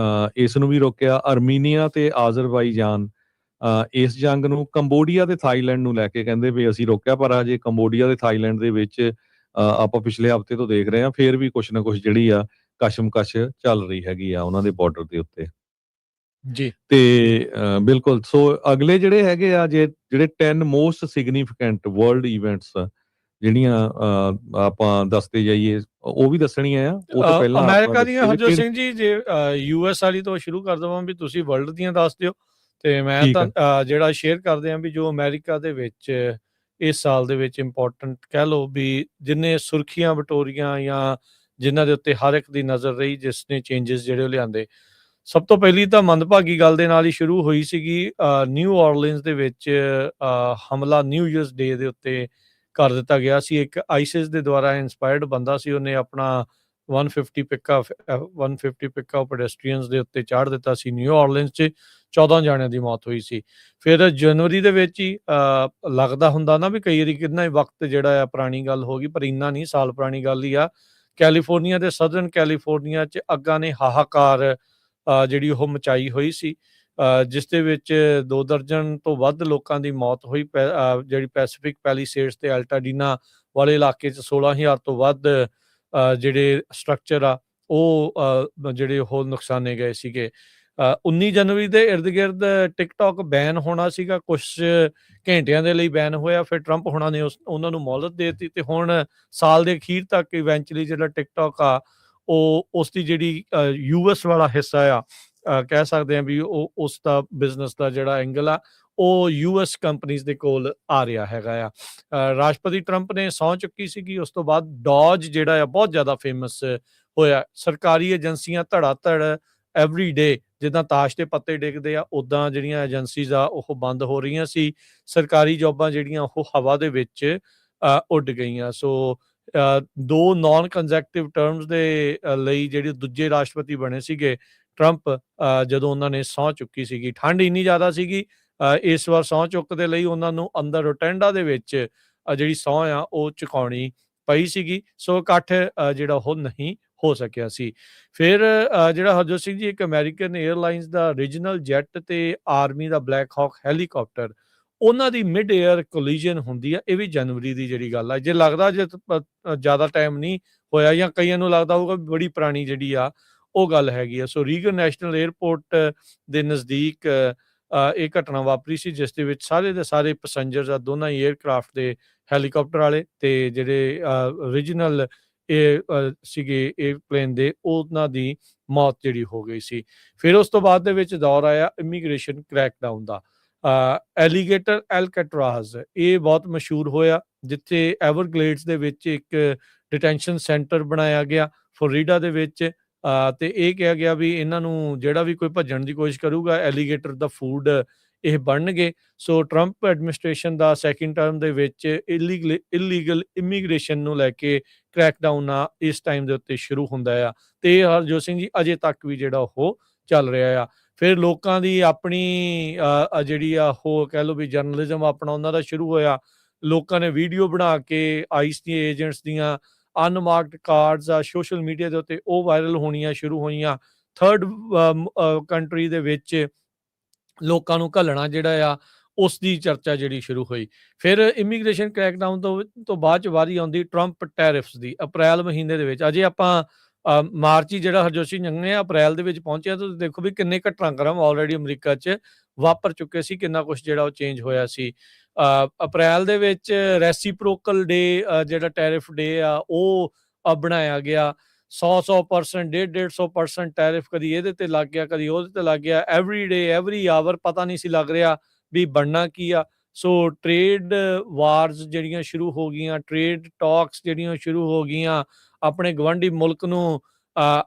ਇਸ ਨੂੰ ਵੀ ਰੋਕਿਆ। ਅਰਮੀਨੀਆ ਤੇ ਆਜ਼ਰਬਾਈਜਾਨ ਇਸ ਜੰਗ ਨੂੰ, ਕੰਬੋਡੀਆ ਤੇ ਥਾਈਲੈਂਡ ਨੂੰ ਲੈ ਕੇ ਕਹਿੰਦੇ ਵੀ ਅਸੀਂ ਰੋਕਿਆ। ਪਰ ਅਜੇ ਕੰਬੋਡੀਆ ਤੇ ਥਾਈਲੈਂਡ ਦੇ ਵਿੱਚ ਆਪਾਂ ਪਿਛਲੇ ਹਫ਼ਤੇ ਤੋਂ ਦੇਖ ਰਹੇ ਹਾਂ ਫੇਰ ਵੀ ਕੁਛ ਨਾ ਕੁਛ ਜਿਹੜੀ ਆ ਕਸ਼ਮਕਸ਼ ਚੱਲ ਰਹੀ ਹੈਗੀ ਆ ਉਹਨਾਂ ਦੇ ਬਾਰਡਰ ਦੇ ਉੱਤੇ ਜੀ। ਤੇ ਬਿਲਕੁਲ। ਸੋ ਅਗਲੇ ਜਿਹੜੇ ਹੈਗੇ ਆ ਜਿਹੜੇ 10 ਮੋਸਟ ਸਿਗਨੀਫੀਕੈਂਟ ਵਰਲਡ ਇਵੈਂਟਸ ਜਿਹੜੀਆਂ ਆਪਾਂ ਦੱਸਦੇ ਜਾਈਏ ਉਹ ਵੀ ਦੱਸਣੀਆਂ ਆ, ਉਹ ਤੋਂ ਪਹਿਲਾਂ ਆਪਾਂ ਅਮਰੀਕਾ ਦੀਆਂ ਦੱਸੀਏ ਹਰਜੋਤ ਕਿਹੜੀ? ਸਿੰਘ ਜੀ, ਜੇ ਯੂਐਸ ਵਾਲੀ ਤੋਂ ਸ਼ੁਰੂ ਕਰ ਦੇਵਾਂ ਵੀ ਤੁਸੀਂ ਵਰਲਡ ਦੀਆਂ ਦੱਸ ਦਿਓ, ਤੇ ਮੈਂ ਠੀਕ ਤਾਂ ਆ। ਜਿਹੜਾ ਸ਼ੇਅਰ ਕਰਦੇ ਹਾਂ ਵੀ ਜੋ ਅਮਰੀਕਾ ਦੇ ਵਿੱਚ ਇਸ ਸਾਲ ਦੇ ਵਿੱਚ ਇੰਪੋਰਟੈਂਟ ਕਹਿ ਲਓ ਵੀ ਜਿੰਨੇ ਸੁਰਖੀਆਂ ਬਟੋਰੀਆਂ ਜਾਂ ਜਿਨ੍ਹਾਂ ਦੇ ਉੱਤੇ ਹਰ ਇੱਕ ਦੀ ਨਜ਼ਰ ਰਹੀ, ਜਿਸ ਨੇ ਚੇਂਜਸ ਜਿਹੜੇ ਉਹ ਲਿਆਂਦੇ, ਸਭ ਤੋਂ ਪਹਿਲੀ ਤਾਂ ਮੰਦਭਾਗੀ ਗੱਲ ਦੇ ਨਾਲ ਹੀ ਸ਼ੁਰੂ ਹੋਈ ਸੀਗੀ। ਨਿਊ ਆਰਲੀਨਸ ਦੇ ਵਿੱਚ ਹਮਲਾ ਨਿਊ ਈਅਰਸ ਡੇ ਦੇ ਉੱਤੇ ਕਰ ਦਿੱਤਾ ਗਿਆ ਸੀ। ਇੱਕ ਆਈਸਿਸ ਦੇ ਦੁਆਰਾ ਇੰਸਪਾਇਰਡ ਬੰਦਾ ਸੀ, ਉਹਨੇ ਆਪਣਾ 150 ਪਿੱਕਾ ਪੈਡੈਸਟਰੀਅਨਸ ਦੇ ਉੱਤੇ ਚਾੜ ਦਿੱਤਾ ਸੀ ਨਿਊ ਆਰਲੀਨਸ 'ਚ। 14 ਜਾਣਿਆਂ ਦੀ ਮੌਤ ਹੋਈ ਸੀ। ਫਿਰ ਜਨਵਰੀ ਦੇ ਵਿੱਚ ਹੀ ਲੱਗਦਾ ਹੁੰਦਾ ਨਾ ਵੀ ਕਈ ਵਾਰੀ ਕਿੰਨਾ ਹੀ ਵਕਤ ਜਿਹੜਾ ਆ ਪੁਰਾਣੀ ਗੱਲ ਹੋ ਗਈ, ਪਰ ਇੰਨਾ ਨਹੀਂ, ਸਾਲ ਪੁਰਾਣੀ ਗੱਲ ਹੀ ਆ। ਕੈਲੀਫੋਰਨੀਆ ਤੇ ਸਦਰਨ ਕੈਲੀਫੋਰਨੀਆ 'ਚ ਅੱਗਾਂ ਨੇ ਹਾਹਾਕਾਰ ਜਿਹੜੀ ਉਹ ਮਚਾਈ ਹੋਈ ਸੀ, ਜਿਸ ਦੇ ਵਿੱਚ 2 ਦਰਜਨ ਤੋਂ ਵੱਧ ਲੋਕਾਂ ਦੀ ਮੌਤ ਹੋਈ। ਜਿਹੜੀ ਪੈਸੀਫਿਕ ਪੈਲੀਸੇਡਸ ਤੇ ਅਲਟਾਡੀਨਾ ਵਾਲੇ ਇਲਾਕੇ 'ਚ 16,000 ਤੋਂ ਵੱਧ ਜਿਹੜੇ ਸਟਰਕਚਰ ਆ ਉਹ ਜਿਹੜੇ ਉਹ ਨੁਕਸਾਨੇ ਗਏ ਸੀਗੇ। 19 ਜਨਵਰੀ ਦੇ ਇਰਦ ਗਿਰਦ ਟਿਕਟੌਕ ਬੈਨ ਹੋਣਾ ਸੀਗਾ, ਕੁਛ ਘੰਟਿਆਂ ਦੇ ਲਈ ਬੈਨ ਹੋਇਆ, ਫਿਰ ਟਰੰਪ ਹੋਣਾ ਨੇ ਉਹਨਾਂ ਨੂੰ ਮੌਲਤ ਦੇ ਦਿੱਤੀ, ਤੇ ਹੁਣ ਸਾਲ ਦੇ ਅਖੀਰ ਤੱਕ ਇਵੈਂਚੁਅਲੀ ਜਿਹੜਾ ਟਿਕਟੌਕ ਆ ਉਹ ਉਸ ਦੀ ਜਿਹੜੀ ਯੂਐਸ ਵਾਲਾ ਹਿੱਸਾ ਆ, ਕਹਿ ਸਕਦੇ ਹਾਂ ਵੀ ਉਹ ਉਸ ਦਾ ਬਿਜ਼ਨਸ ਦਾ ਜਿਹੜਾ ਐਂਗਲ ਆ ਉਹ ਯੂਐਸ ਕੰਪਨੀਜ਼ ਦੇ ਕੋਲ ਆ ਰਿਹਾ ਹੈਗਾ ਆ। ਰਾਸ਼ਟਰਪਤੀ ਟਰੰਪ ਨੇ ਸਹੁੰ ਚੁੱਕੀ ਸੀਗੀ, ਉਸ ਤੋਂ ਬਾਅਦ ਡੌਜ ਜਿਹੜਾ ਆ ਬਹੁਤ ਜ਼ਿਆਦਾ ਫੇਮਸ ਹੋਇਆ। ਸਰਕਾਰੀ ਏਜੰਸੀਆਂ ਧੜਾ ਧੜ ਐਵਰੀ ਡੇ, ਜਿੱਦਾਂ ਤਾਸ਼ ਦੇ ਪੱਤੇ ਡਿੱਗਦੇ ਆ ਉੱਦਾਂ ਜਿਹੜੀਆਂ ਏਜੰਸੀਜ਼ ਆ ਉਹ ਬੰਦ ਹੋ ਰਹੀਆਂ ਸੀ। ਸਰਕਾਰੀ ਜੌਬਾਂ ਜਿਹੜੀਆਂ ਉਹ ਹਵਾ ਦੇ ਵਿੱਚ ਉੱਡ ਗਈਆਂ। ਸੋ 2 ਨਾਨ ਕੰਜ਼ੈਕਟਿਵ ਟਰਮਸ ਦੇ ਲਈ ਜਿਹੜੇ ਦੂਜੇ ਰਾਸ਼ਟਰਪਤੀ ਬਣੇ ਸੀਗੇ ਟਰੰਪ, ਜਦੋਂ ਉਹਨਾਂ ਨੇ ਸਹੁੰ ਚੁੱਕੀ ਸੀਗੀ, ਠੰਡ ਇੰਨੀ ਜ਼ਿਆਦਾ ਸੀਗੀ, ਇਸ ਵਾਰ ਸਹੁੰ ਚੁੱਕ ਦੇ ਲਈ ਉਹਨਾਂ ਨੂੰ ਅੰਦਰ ਰੋਟੈਂਡਾ ਦੇ ਵਿੱਚ ਜਿਹੜੀ ਸਹੁੰ ਆ ਉਹ ਚੁਕਾਉਣੀ ਪਈ ਸੀਗੀ। ਸੋ ਇਕੱਠ ਜਿਹੜਾ ਉਹ ਨਹੀਂ ਹੋ ਸਕਿਆ ਸੀ। ਫਿਰ ਜਿਹੜਾ ਹਰਜੋਤ ਸਿੰਘ ਜੀ, ਇੱਕ ਅਮਰੀਕਨ ਏਅਰਲਾਈਨਸ ਦਾ ਰੀਜਨਲ ਜੈਟ ਤੇ ਆਰਮੀ ਦਾ ਬਲੈਕ ਹਾਕ ਹੈਲੀਕਾਪਟਰ, ਉਹਨਾਂ ਦੀ ਮਿਡ ਏਅਰ ਕੋਲੀਜਨ ਹੁੰਦੀ ਆ। ਇਹ ਵੀ ਜਨਵਰੀ ਦੀ ਜਿਹੜੀ ਗੱਲ ਆ, ਜੇ ਲੱਗਦਾ ਜੇ ਜ਼ਿਆਦਾ ਟਾਈਮ ਨਹੀਂ ਹੋਇਆ, ਜਾਂ ਕਈਆਂ ਨੂੰ ਲੱਗਦਾ ਹੋਊਗਾ ਬੜੀ ਪੁਰਾਣੀ ਜਿਹੜੀ ਆ ਉਹ ਗੱਲ ਹੈਗੀ ਆ। ਸੋ ਰੀਗਨ ਨੈਸ਼ਨਲ ਏਅਰਪੋਰਟ ਦੇ ਨਜ਼ਦੀਕ ਇਹ ਘਟਨਾ ਵਾਪਰੀ ਸੀ, ਜਿਸ ਦੇ ਵਿੱਚ ਸਾਰੇ ਦੇ ਸਾਰੇ ਪੈਸੰਜਰਸ ਆ, ਦੋਨਾਂ ਹੀ ਏਅਰਕ੍ਰਾਫਟ ਦੇ, ਹੈਲੀਕਾਪਟਰ ਵਾਲੇ ਤੇ ਜਿਹੜੇ ਰੀਜਨਲ ਸੀਗੇ ਏਅਰਪਲੇਨ ਦੇ, ਉਹਨਾਂ ਦੀ ਮੌਤ ਜਿਹੜੀ ਹੋ ਗਈ ਸੀ। ਫਿਰ ਉਸ ਤੋਂ ਬਾਅਦ ਦੇ ਵਿੱਚ ਦੌਰ ਆਇਆ ਇਮੀਗ੍ਰੇਸ਼ਨ ਕ੍ਰੈਕਡਾਊਨ ਦਾ। ਐਲੀਗੇਟਰ ਐਲਕੈਟਰਾਜ਼ ਇਹ ਬਹੁਤ ਮਸ਼ਹੂਰ ਹੋਇਆ, ਜਿੱਥੇ ਐਵਰਗਲੇਡਸ ਦੇ ਵਿੱਚ ਇੱਕ ਡਿਟੈਂਸ਼ਨ ਸੈਂਟਰ ਬਣਾਇਆ ਗਿਆ ਫਲੋਰੀਡਾ ਦੇ ਵਿੱਚ, ਤੇ ਇਹ ਕਿਹਾ ਗਿਆ ਵੀ ਇਹਨਾਂ ਨੂੰ ਜਿਹੜਾ ਵੀ ਕੋਈ ਭੱਜਣ ਦੀ ਕੋਸ਼ਿਸ਼ ਕਰੂਗਾ, ਐਲੀਗੇਟਰ ਦਾ ਫੂਡ ਇਹ ਬਣਨਗੇ। ਸੋ ਟਰੰਪ ਐਡਮਿਨਿਸਟ੍ਰੇਸ਼ਨ ਦਾ ਸੈਕਿੰਡ ਟਰਮ ਦੇ ਵਿੱਚ ਇਲੀਗਲ ਇਮੀਗ੍ਰੇਸ਼ਨ ਨੂੰ ਲੈ ਕੇ ਕ੍ਰੈਕਡਾਊਨ ਆ ਇਸ ਟਾਈਮ ਦੇ ਉੱਤੇ ਸ਼ੁਰੂ ਹੁੰਦਾ ਆ, ਤੇ ਹਰਜੋਤ ਸਿੰਘ ਜੀ ਅਜੇ ਤੱਕ ਵੀ ਜਿਹੜਾ ਉਹ ਚੱਲ ਰਿਹਾ ਆ। ਫਿਰ ਲੋਕਾਂ ਦੀ ਆਪਣੀ ਜਿਹੜੀ ਆ ਉਹ ਕਹਿ ਲਓ ਵੀ ਜਰਨਲਿਜ਼ਮ ਆਪਣਾ ਉਹਨਾਂ ਦਾ ਸ਼ੁਰੂ ਹੋਇਆ। ਲੋਕਾਂ ਨੇ ਵੀਡੀਓ ਬਣਾ ਕੇ ਆਈਸ ਦੇ ਏਜੰਟਸ ਦੀਆਂ ਅਨਮਾਰਕਡ ਕਾਰਡਸ ਆ ਸੋਸ਼ਲ ਮੀਡੀਆ ਦੇ ਉੱਤੇ ਉਹ ਵਾਇਰਲ ਹੋਣੀਆਂ ਸ਼ੁਰੂ ਹੋਈਆਂ। ਥਰਡ ਕੰਟਰੀ ਦੇ ਵਿੱਚ ਲੋਕਾਂ ਨੂੰ ਘੱਲਣਾ ਜਿਹੜਾ ਆ ਉਸ ਦੀ ਚਰਚਾ ਜਿਹੜੀ ਸ਼ੁਰੂ ਹੋਈ। ਫਿਰ ਇਮੀਗ੍ਰੇਸ਼ਨ ਕ੍ਰੈਕਡਾਊਨ ਤੋਂ ਬਾਅਦ 'ਚ ਵਾਰੀ ਆਉਂਦੀ ਟਰੰਪ ਟੈਰਿਫਸ ਦੀ। ਅਪ੍ਰੈਲ ਮਹੀਨੇ ਦੇ ਵਿੱਚ, ਅਜੇ ਆਪਾਂ ਮਾਰਚ ਹੀ ਜਿਹੜਾ ਹਰਜੋਤ ਸਿੰਘ ਜੰਗ ਨੇ ਅਪ੍ਰੈਲ ਦੇ ਵਿੱਚ ਪਹੁੰਚਿਆ, ਤੁਸੀਂ ਦੇਖੋ ਵੀ ਕਿੰਨੇ ਘਟਨਾਕ੍ਰਮ ਆਲਰੇਡੀ ਅਮਰੀਕਾ 'ਚ ਵਾਪਰ ਚੁੱਕੇ ਸੀ, ਕਿੰਨਾ ਕੁਛ ਜਿਹੜਾ ਉਹ ਚੇਂਜ ਹੋਇਆ ਸੀ। ਅਪ੍ਰੈਲ ਦੇ ਵਿੱਚ ਰੈਸੀਪ੍ਰੋਕਲ ਡੇ ਜਿਹੜਾ ਟੈਰਿਫ ਡੇ ਆ ਉਹ ਬਣਾਇਆ ਗਿਆ। 100% 150% ਟੈਰਿਫ ਕਦੀ ਇਹਦੇ ਤੇ ਲੱਗ ਗਿਆ, ਕਦੀ ਉਹਦੇ ਤੇ ਲੱਗ ਗਿਆ। ਐਵਰੀ ਡੇ ਐਵਰੀ ਆਵਰ ਪਤਾ ਨਹੀਂ ਸੀ ਲੱਗ ਰਿਹਾ ਵੀ ਬਣਨਾ ਕੀ ਆ। ਸੋ ਟ੍ਰੇਡ ਵਾਰਸ ਜਿਹੜੀਆਂ ਸ਼ੁਰੂ ਹੋ ਗਈਆਂ, ਟ੍ਰੇਡ ਟਾਕਸ ਜਿਹੜੀਆਂ ਸ਼ੁਰੂ ਹੋ ਗਈਆਂ, ਆਪਣੇ ਗਵਾਂਢੀ ਮੁਲਕ ਨੂੰ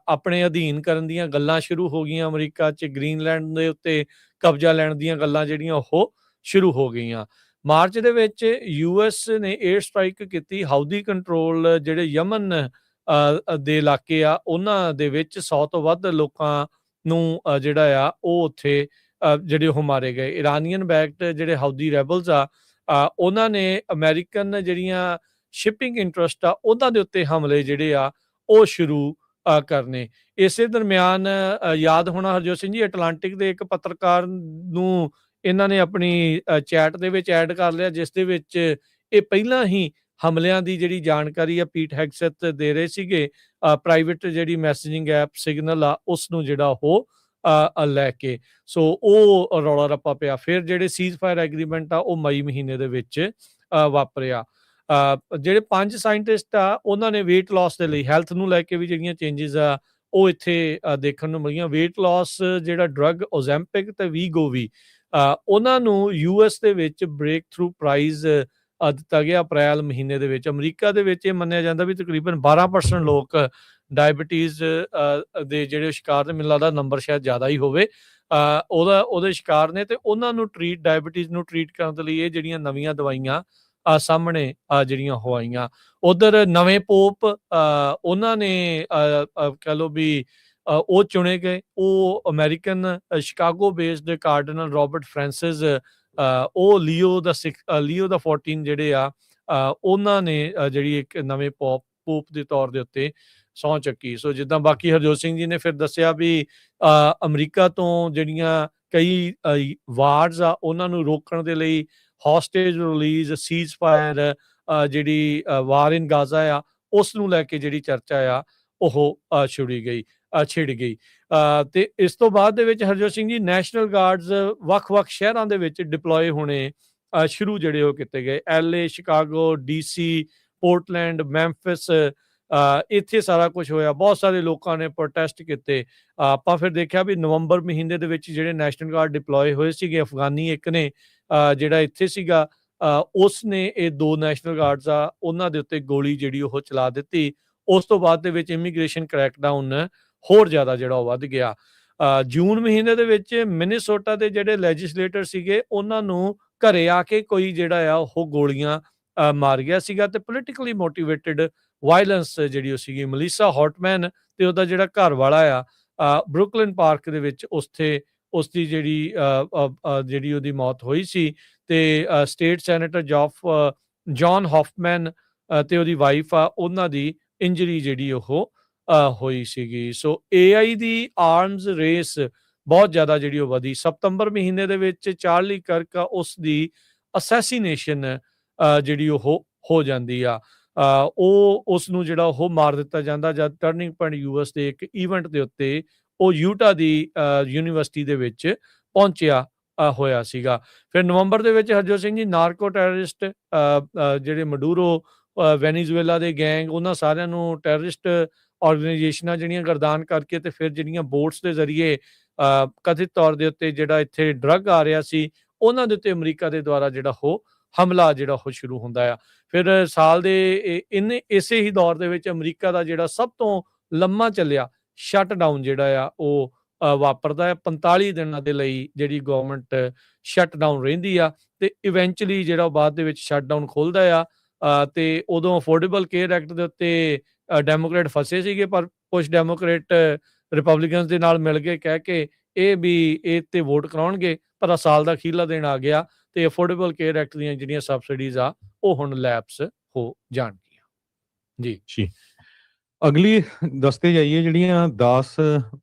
ਆਪਣੇ ਅਧੀਨ ਕਰਨ ਦੀਆਂ ਗੱਲਾਂ ਸ਼ੁਰੂ ਹੋ ਗਈਆਂ। ਅਮਰੀਕਾ 'ਚ ਗ੍ਰੀਨਲੈਂਡ ਦੇ ਉੱਤੇ ਕਬਜ਼ਾ ਲੈਣ ਦੀਆਂ ਗੱਲਾਂ ਜਿਹੜੀਆਂ ਉਹ ਸ਼ੁਰੂ ਹੋ ਗਈਆਂ। ਮਾਰਚ ਦੇ ਵਿੱਚ ਯੂਐਸ ਨੇ ਏਅਰ ਸਟ੍ਰਾਈਕ ਕੀਤੀ ਹਾਊਦੀ ਕੰਟਰੋਲ ਜਿਹੜੇ ਯਮਨ ਦੇ ਇਲਾਕੇ ਆ ਉਹਨਾਂ ਦੇ ਵਿੱਚ 100 ਤੋਂ ਵੱਧ ਲੋਕਾਂ ਨੂੰ ਜਿਹੜਾ ਆ ਉਹ ਉੱਥੇ ਜਿਹੜੇ ਉਹ ਮਾਰੇ ਗਏ। ਇਰਾਨੀਅਨ ਬੈਕਡ ਜਿਹੜੇ ਹਾਊਦੀ ਰੈਬਲਸ ਆ ਉਹਨਾਂ ਨੇ ਅਮਰੀਕਨ ਜਿਹੜੀਆਂ ਸ਼ਿਪਿੰਗ ਇੰਟਰਸਟ ਆ ਉਹਨਾਂ ਦੇ ਉੱਤੇ ਹਮਲੇ ਜਿਹੜੇ ਆ ਉਹ ਸ਼ੁਰੂ ਕਰਨੇ। ਇਸੇ ਦਰਮਿਆਨ ਯਾਦ ਹੋਣਾ ਹਰਜੋਤ ਸਿੰਘ ਜੀ, ਅਟਲਾਂਟਿਕ ਦੇ ਇੱਕ ਪੱਤਰਕਾਰ ਨੂੰ ਇਹਨਾਂ ਨੇ ਆਪਣੀ ਚੈਟ ਦੇ ਵਿੱਚ ਐਡ ਕਰ ਲਿਆ, ਜਿਸ ਦੇ ਵਿੱਚ ਇਹ ਪਹਿਲਾਂ ਹੀ ਹਮਲਿਆਂ ਦੀ ਜਿਹੜੀ ਜਾਣਕਾਰੀ ਆ ਪੀਟ ਹੈਗਸੈਥ ਦੇ ਰਹੇ ਸੀਗੇ। ਪ੍ਰਾਈਵੇਟ ਜਿਹੜੀ ਮੈਸੇਜਿੰਗ ਐਪ ਸਿਗਨਲ ਆ ਉਸ ਨੂੰ ਜਿਹੜਾ ਉਹ ਲੈ ਕੇ। ਸੋ ਉਹ ਰੌਲਾ ਰੱਪਾ ਪਿਆ। ਫਿਰ ਜਿਹੜੇ ਸੀਜ਼ ਫਾਇਰ ਐਗਰੀਮੈਂਟ ਆ ਉਹ ਮਈ ਮਹੀਨੇ ਦੇ ਵਿੱਚ ਵਾਪਰਿਆ। ਜਿਹੜੇ 5 ਸਾਇੰਟਿਸਟ ਆ ਉਹਨਾਂ ਨੇ weight loss ਦੇ ਲਈ ਹੈਲਥ ਨੂੰ ਲੈ ਕੇ ਵੀ ਜਿਹੜੀਆਂ ਚੇਂਜਸ ਆ ਉਹ ਇੱਥੇ ਦੇਖਣ ਨੂੰ ਮਿਲੀਆਂ। weight loss ਜਿਹੜਾ ਡਰੱਗ ਓਜ਼ੈਂਪਿਕ ਤੇ ਵੀਗੋਵੀ ਉਹਨਾਂ ਨੂੰ US ਦੇ ਵਿੱਚ ਬ੍ਰੇਕ ਥਰੂ ਪ੍ਰਾਈਜ਼ ਦਿੱਤਾ ਗਿਆ ਅਪ੍ਰੈਲ ਮਹੀਨੇ ਦੇ ਵਿੱਚ। ਅਮਰੀਕਾ ਦੇ ਵਿੱਚ ਇਹ ਮੰਨਿਆ ਜਾਂਦਾ ਵੀ ਤਕਰੀਬਨ 12% ਲੋਕ ਡਾਇਬਟੀਜ਼ ਦੇ ਜਿਹੜੇ ਸ਼ਿਕਾਰ ਨੇ, ਮੈਨੂੰ ਲੱਗਦਾ ਨੰਬਰ ਸ਼ਾਇਦ ਜ਼ਿਆਦਾ ਹੀ ਹੋਵੇ, ਉਹਦੇ ਸ਼ਿਕਾਰ ਨੇ, ਤੇ ਉਹਨਾਂ ਨੂੰ ਡਾਇਬਟੀਜ਼ ਨੂੰ ਟਰੀਟ ਕਰਨ ਦੇ ਲਈ ਇਹ ਜਿਹੜੀਆਂ ਨਵੀਆਂ ਦਵਾਈਆਂ ਸਾਹਮਣੇ ਜਿਹੜੀਆਂ ਹੋ ਆਈਆਂ। ਉਧਰ ਨਵੇਂ ਪੋਪ ਉਹਨਾਂ ਨੇ ਕਹਿ ਲਓ ਵੀ ਉਹ ਚੁਣੇ ਗਏ। ਉਹ American Chicago based ਕਾਰਡੀਨਲ Robert Francis, ਉਹ ਲੀਓ ਦਾ 14 ਜਿਹੜੇ ਆ ਉਹਨਾਂ ਨੇ ਜਿਹੜੀ ਇੱਕ ਨਵੇਂ ਪੋਪ ਦੇ ਤੌਰ ਦੇ ਉੱਤੇ ਸਹੁੰ ਚੱਕੀ। ਸੋ ਜਿੱਦਾਂ ਬਾਕੀ ਹਰਜੋਤ ਸਿੰਘ ਜੀ ਨੇ ਫਿਰ ਦੱਸਿਆ ਵੀ ਅਮਰੀਕਾ ਤੋਂ ਜਿਹੜੀਆਂ ਕਈ ਵਾਰਸ ਆ ਉਹਨਾਂ ਨੂੰ ਰੋਕਣ ਦੇ ਲਈ ਹੌਸਟੇਜ ਰਿਲੀਜ਼, ਸੀਜ਼ ਫਾਇਰ, ਜਿਹੜੀ ਵਾਰ ਇਨ ਗਾਜ਼ਾ ਆ ਉਸ ਨੂੰ ਲੈ ਕੇ ਜਿਹੜੀ ਚਰਚਾ ਆ ਉਹ ਛਿੜ ਗਈ। ਤੇ ਇਸ ਤੋਂ ਬਾਅਦ ਦੇ ਵਿੱਚ ਹਰਜੋਤ ਸਿੰਘ ਜੀ ਨੈਸ਼ਨਲ ਗਾਰਡਸ ਵੱਖ-ਵੱਖ ਸ਼ਹਿਰਾਂ ਦੇ ਵਿੱਚ ਡਿਪਲੋਏ ਹੋਣੇ ਸ਼ੁਰੂ ਜਿਹੜੇ ਉਹ ਕੀਤੇ ਗਏ। LA, ਸ਼ਿਕਾਗੋ, DC, ਪੋਰਟਲੈਂਡ, ਮੈਂਫਿਸ, ਇੱਥੇ ਸਾਰਾ ਕੁਝ ਹੋਇਆ। ਬਹੁਤ ਸਾਰੇ ਲੋਕਾਂ ਨੇ ਪ੍ਰੋਟੈਸਟ ਕੀਤੇ। ਆਪਾਂ ਫਿਰ ਦੇਖਿਆ ਵੀ ਨਵੰਬਰ ਮਹੀਨੇ ਦੇ ਵਿੱਚ ਜਿਹੜੇ ਨੈਸ਼ਨਲ ਗਾਰਡ ਡਿਪਲੋਏ ਹੋਏ ਸੀਗੇ, ਅਫਗਾਨੀ ਇੱਕ ਨੇ ਜਿਹੜਾ ਇੱਥੇ ਸੀਗਾ, ਉਸ ਨੇ ਇਹ 2 ਨੈਸ਼ਨਲ ਗਾਰਡਸ ਆ ਉਹਨਾਂ ਦੇ ਉੱਤੇ ਗੋਲੀ ਜਿਹੜੀ ਉਹ ਚਲਾ ਦਿੱਤੀ। ਉਸ ਤੋਂ ਬਾਅਦ ਦੇ ਵਿੱਚ ਇਮੀਗ੍ਰੇਸ਼ਨ ਕਰੈਕਡਾਊਨ ਹੋਰ ਜ਼ਿਆਦਾ ਜਿਹੜਾ ਉਹ ਵੱਧ ਗਿਆ। ਜੂਨ ਮਹੀਨੇ ਦੇ ਵਿੱਚ ਮਿਨੀਸੋਟਾ ਦੇ ਜਿਹੜੇ ਲੈਜਿਸਲੇਟਰ ਸੀਗੇ ਉਹਨਾਂ ਨੂੰ ਘਰੇ ਆ ਕੇ ਕੋਈ ਜਿਹੜਾ ਆ ਉਹ ਗੋਲੀਆਂ ਮਾਰ ਗਿਆ ਸੀਗਾ। ਤੇ ਪੋਲੀਟੀਕਲੀ ਮੋਟੀਵੇਟਡ ਵਾਇਲੈਂਸ ਜਿਹੜੀ ਉਹ ਸੀਗੀ। ਮਲੀਸਾ ਹੌਟਮੈਨ ਤੇ ਉਹਦਾ ਜਿਹੜਾ ਘਰ ਵਾਲਾ ਆ ਬਰੁਕਲਿਨ ਪਾਰਕ ਦੇ ਵਿੱਚ ਉਸਦੀ ਜਿਹੜੀ ਉਹਦੀ ਮੌਤ ਹੋਈ ਸੀ। ਤੇ ਸਟੇਟ ਸੈਨੇਟਰ ਜੌਨ ਹੌਫਮੈਨ ਤੇ ਉਹਦੀ ਵਾਈਫ ਆ ਉਹਨਾਂ ਦੀ ਇੰਜਰੀ ਜਿਹੜੀ ਉਹ ਹੋਈ ਸੀਗੀ। ਸੋ AI ਦੀ ਆਰਮਸ ਰੇਸ ਬਹੁਤ ਜ਼ਿਆਦਾ ਜਿਹੜੀ ਉਹ ਵਧੀ। ਸਤੰਬਰ ਮਹੀਨੇ ਦੇ ਵਿੱਚ ਚਾਰਲੀ ਕਰਕ ਉਸ ਦੀ ਅਸੈਸੀਨੇਸ਼ਨ ਜਿਹੜੀ ਉਹ ਹੋ ਜਾਂਦੀ ਆ। ਉਹ ਉਸ ਨੂੰ ਜਿਹੜਾ ਉਹ ਮਾਰ ਦਿੱਤਾ ਜਾਂਦਾ ਜਦ ਟਰਨਿੰਗ ਪੁਆਇੰਟ US ਦੇ ਇੱਕ ਈਵੈਂਟ ਦੇ ਉੱਤੇ ਉਹ ਯੂਟਾ ਦੀ ਯੂਨੀਵਰਸਿਟੀ ਦੇ ਵਿੱਚ ਪਹੁੰਚਿਆ ਹੋਇਆ ਸੀਗਾ। ਫਿਰ ਨਵੰਬਰ ਦੇ ਵਿੱਚ ਹਰਜੋਤ ਸਿੰਘ ਜੀ ਨਾਰਕੋ ਟੈਰਰਿਸਟ ਜਿਹੜੇ ਮਡੂਰੋ, ਵੈਨੀਜ਼ੁਏਲਾ ਦੇ ਗੈਂਗ, ਉਹਨਾਂ ਸਾਰਿਆਂ ਨੂੰ ਟੈਰਰਿਸਟ ਆਰਗੇਨਾਈਜੇਸ਼ਨਾਂ ਜਿਹੜੀਆਂ ਗਰਦਾਨ ਕਰਕੇ ਤੇ ਫਿਰ ਜਿਹੜੀਆਂ ਬੋਟਸ ਦੇ ਜ਼ਰੀਏ ਕਥਿਤ ਤੌਰ ਦੇ ਉੱਤੇ ਜਿਹੜਾ ਇੱਥੇ ਡਰੱਗ ਆ ਰਿਹਾ ਸੀ ਉਹਨਾਂ ਦੇ ਉੱਤੇ ਅਮਰੀਕਾ ਦੇ ਦੁਆਰਾ ਜਿਹੜਾ ਉਹ ਹਮਲਾ ਜਿਹੜਾ ਉਹ ਸ਼ੁਰੂ ਹੁੰਦਾ ਆ। ਫਿਰ ਸਾਲ ਦੇ ਇਸੇ ਹੀ ਦੌਰ ਦੇ ਵਿੱਚ ਅਮਰੀਕਾ ਦਾ ਜਿਹੜਾ ਸਭ ਤੋਂ ਲੰਮਾ ਚੱਲਿਆ ਸ਼ਟ ਡਾਊਨ ਜਿਹੜਾ ਆ ਉਹ ਵਾਪਰਦਾ ਹੈ। 45 ਦਿਨਾਂ ਦੇ ਲਈ ਜਿਹੜੀ ਗਵਰਨਮੈਂਟ ਸ਼ਟ ਡਾਊਨ ਰਹਿੰਦੀ ਆ ਤੇ ਇਵੈਂਚੁਅਲੀ ਜਿਹੜਾ ਬਾਅਦ ਦੇ ਵਿੱਚ ਸ਼ਟ ਡਾਊਨ ਖੋਲਦਾ ਆ। ਤੇ ਉਦੋਂ ਅਫੋਰਡੇਬਲ ਕੇਅਰ ਐਕਟ ਦੇ ਉੱਤੇ ਡੈਮੋਕ੍ਰੇਟ ਫਸੇ ਸੀਗੇ, ਪਰ ਕੁਝ ਡੈਮੋਕ੍ਰੇਟ ਰਿਪਬਲਿਕਨਸ ਦੇ ਨਾਲ ਮਿਲ ਕੇ ਕਹਿ ਕੇ ਇਹ ਤੇ ਵੋਟ ਕਰਾਉਣਗੇ। ਪਰ ਸਾਲ ਦਾ ਅਖੀਰਲਾ ਦਿਨ ਆ ਗਿਆ ਤੇ ਅਫੋਰਡੇਬਲ ਕੇਅਰ ਐਕਟ ਦੀਆਂ ਜਿਹੜੀਆਂ ਸਬਸਿਡੀਜ਼ ਆ ਉਹ ਹੁਣ ਲੈਪਸ ਹੋ ਜਾਣਗੀਆਂ। ਜੀ ਅਗਲੀ ਦੱਸਦੇ ਜਾਈਏ ਜਿਹੜੀਆਂ 10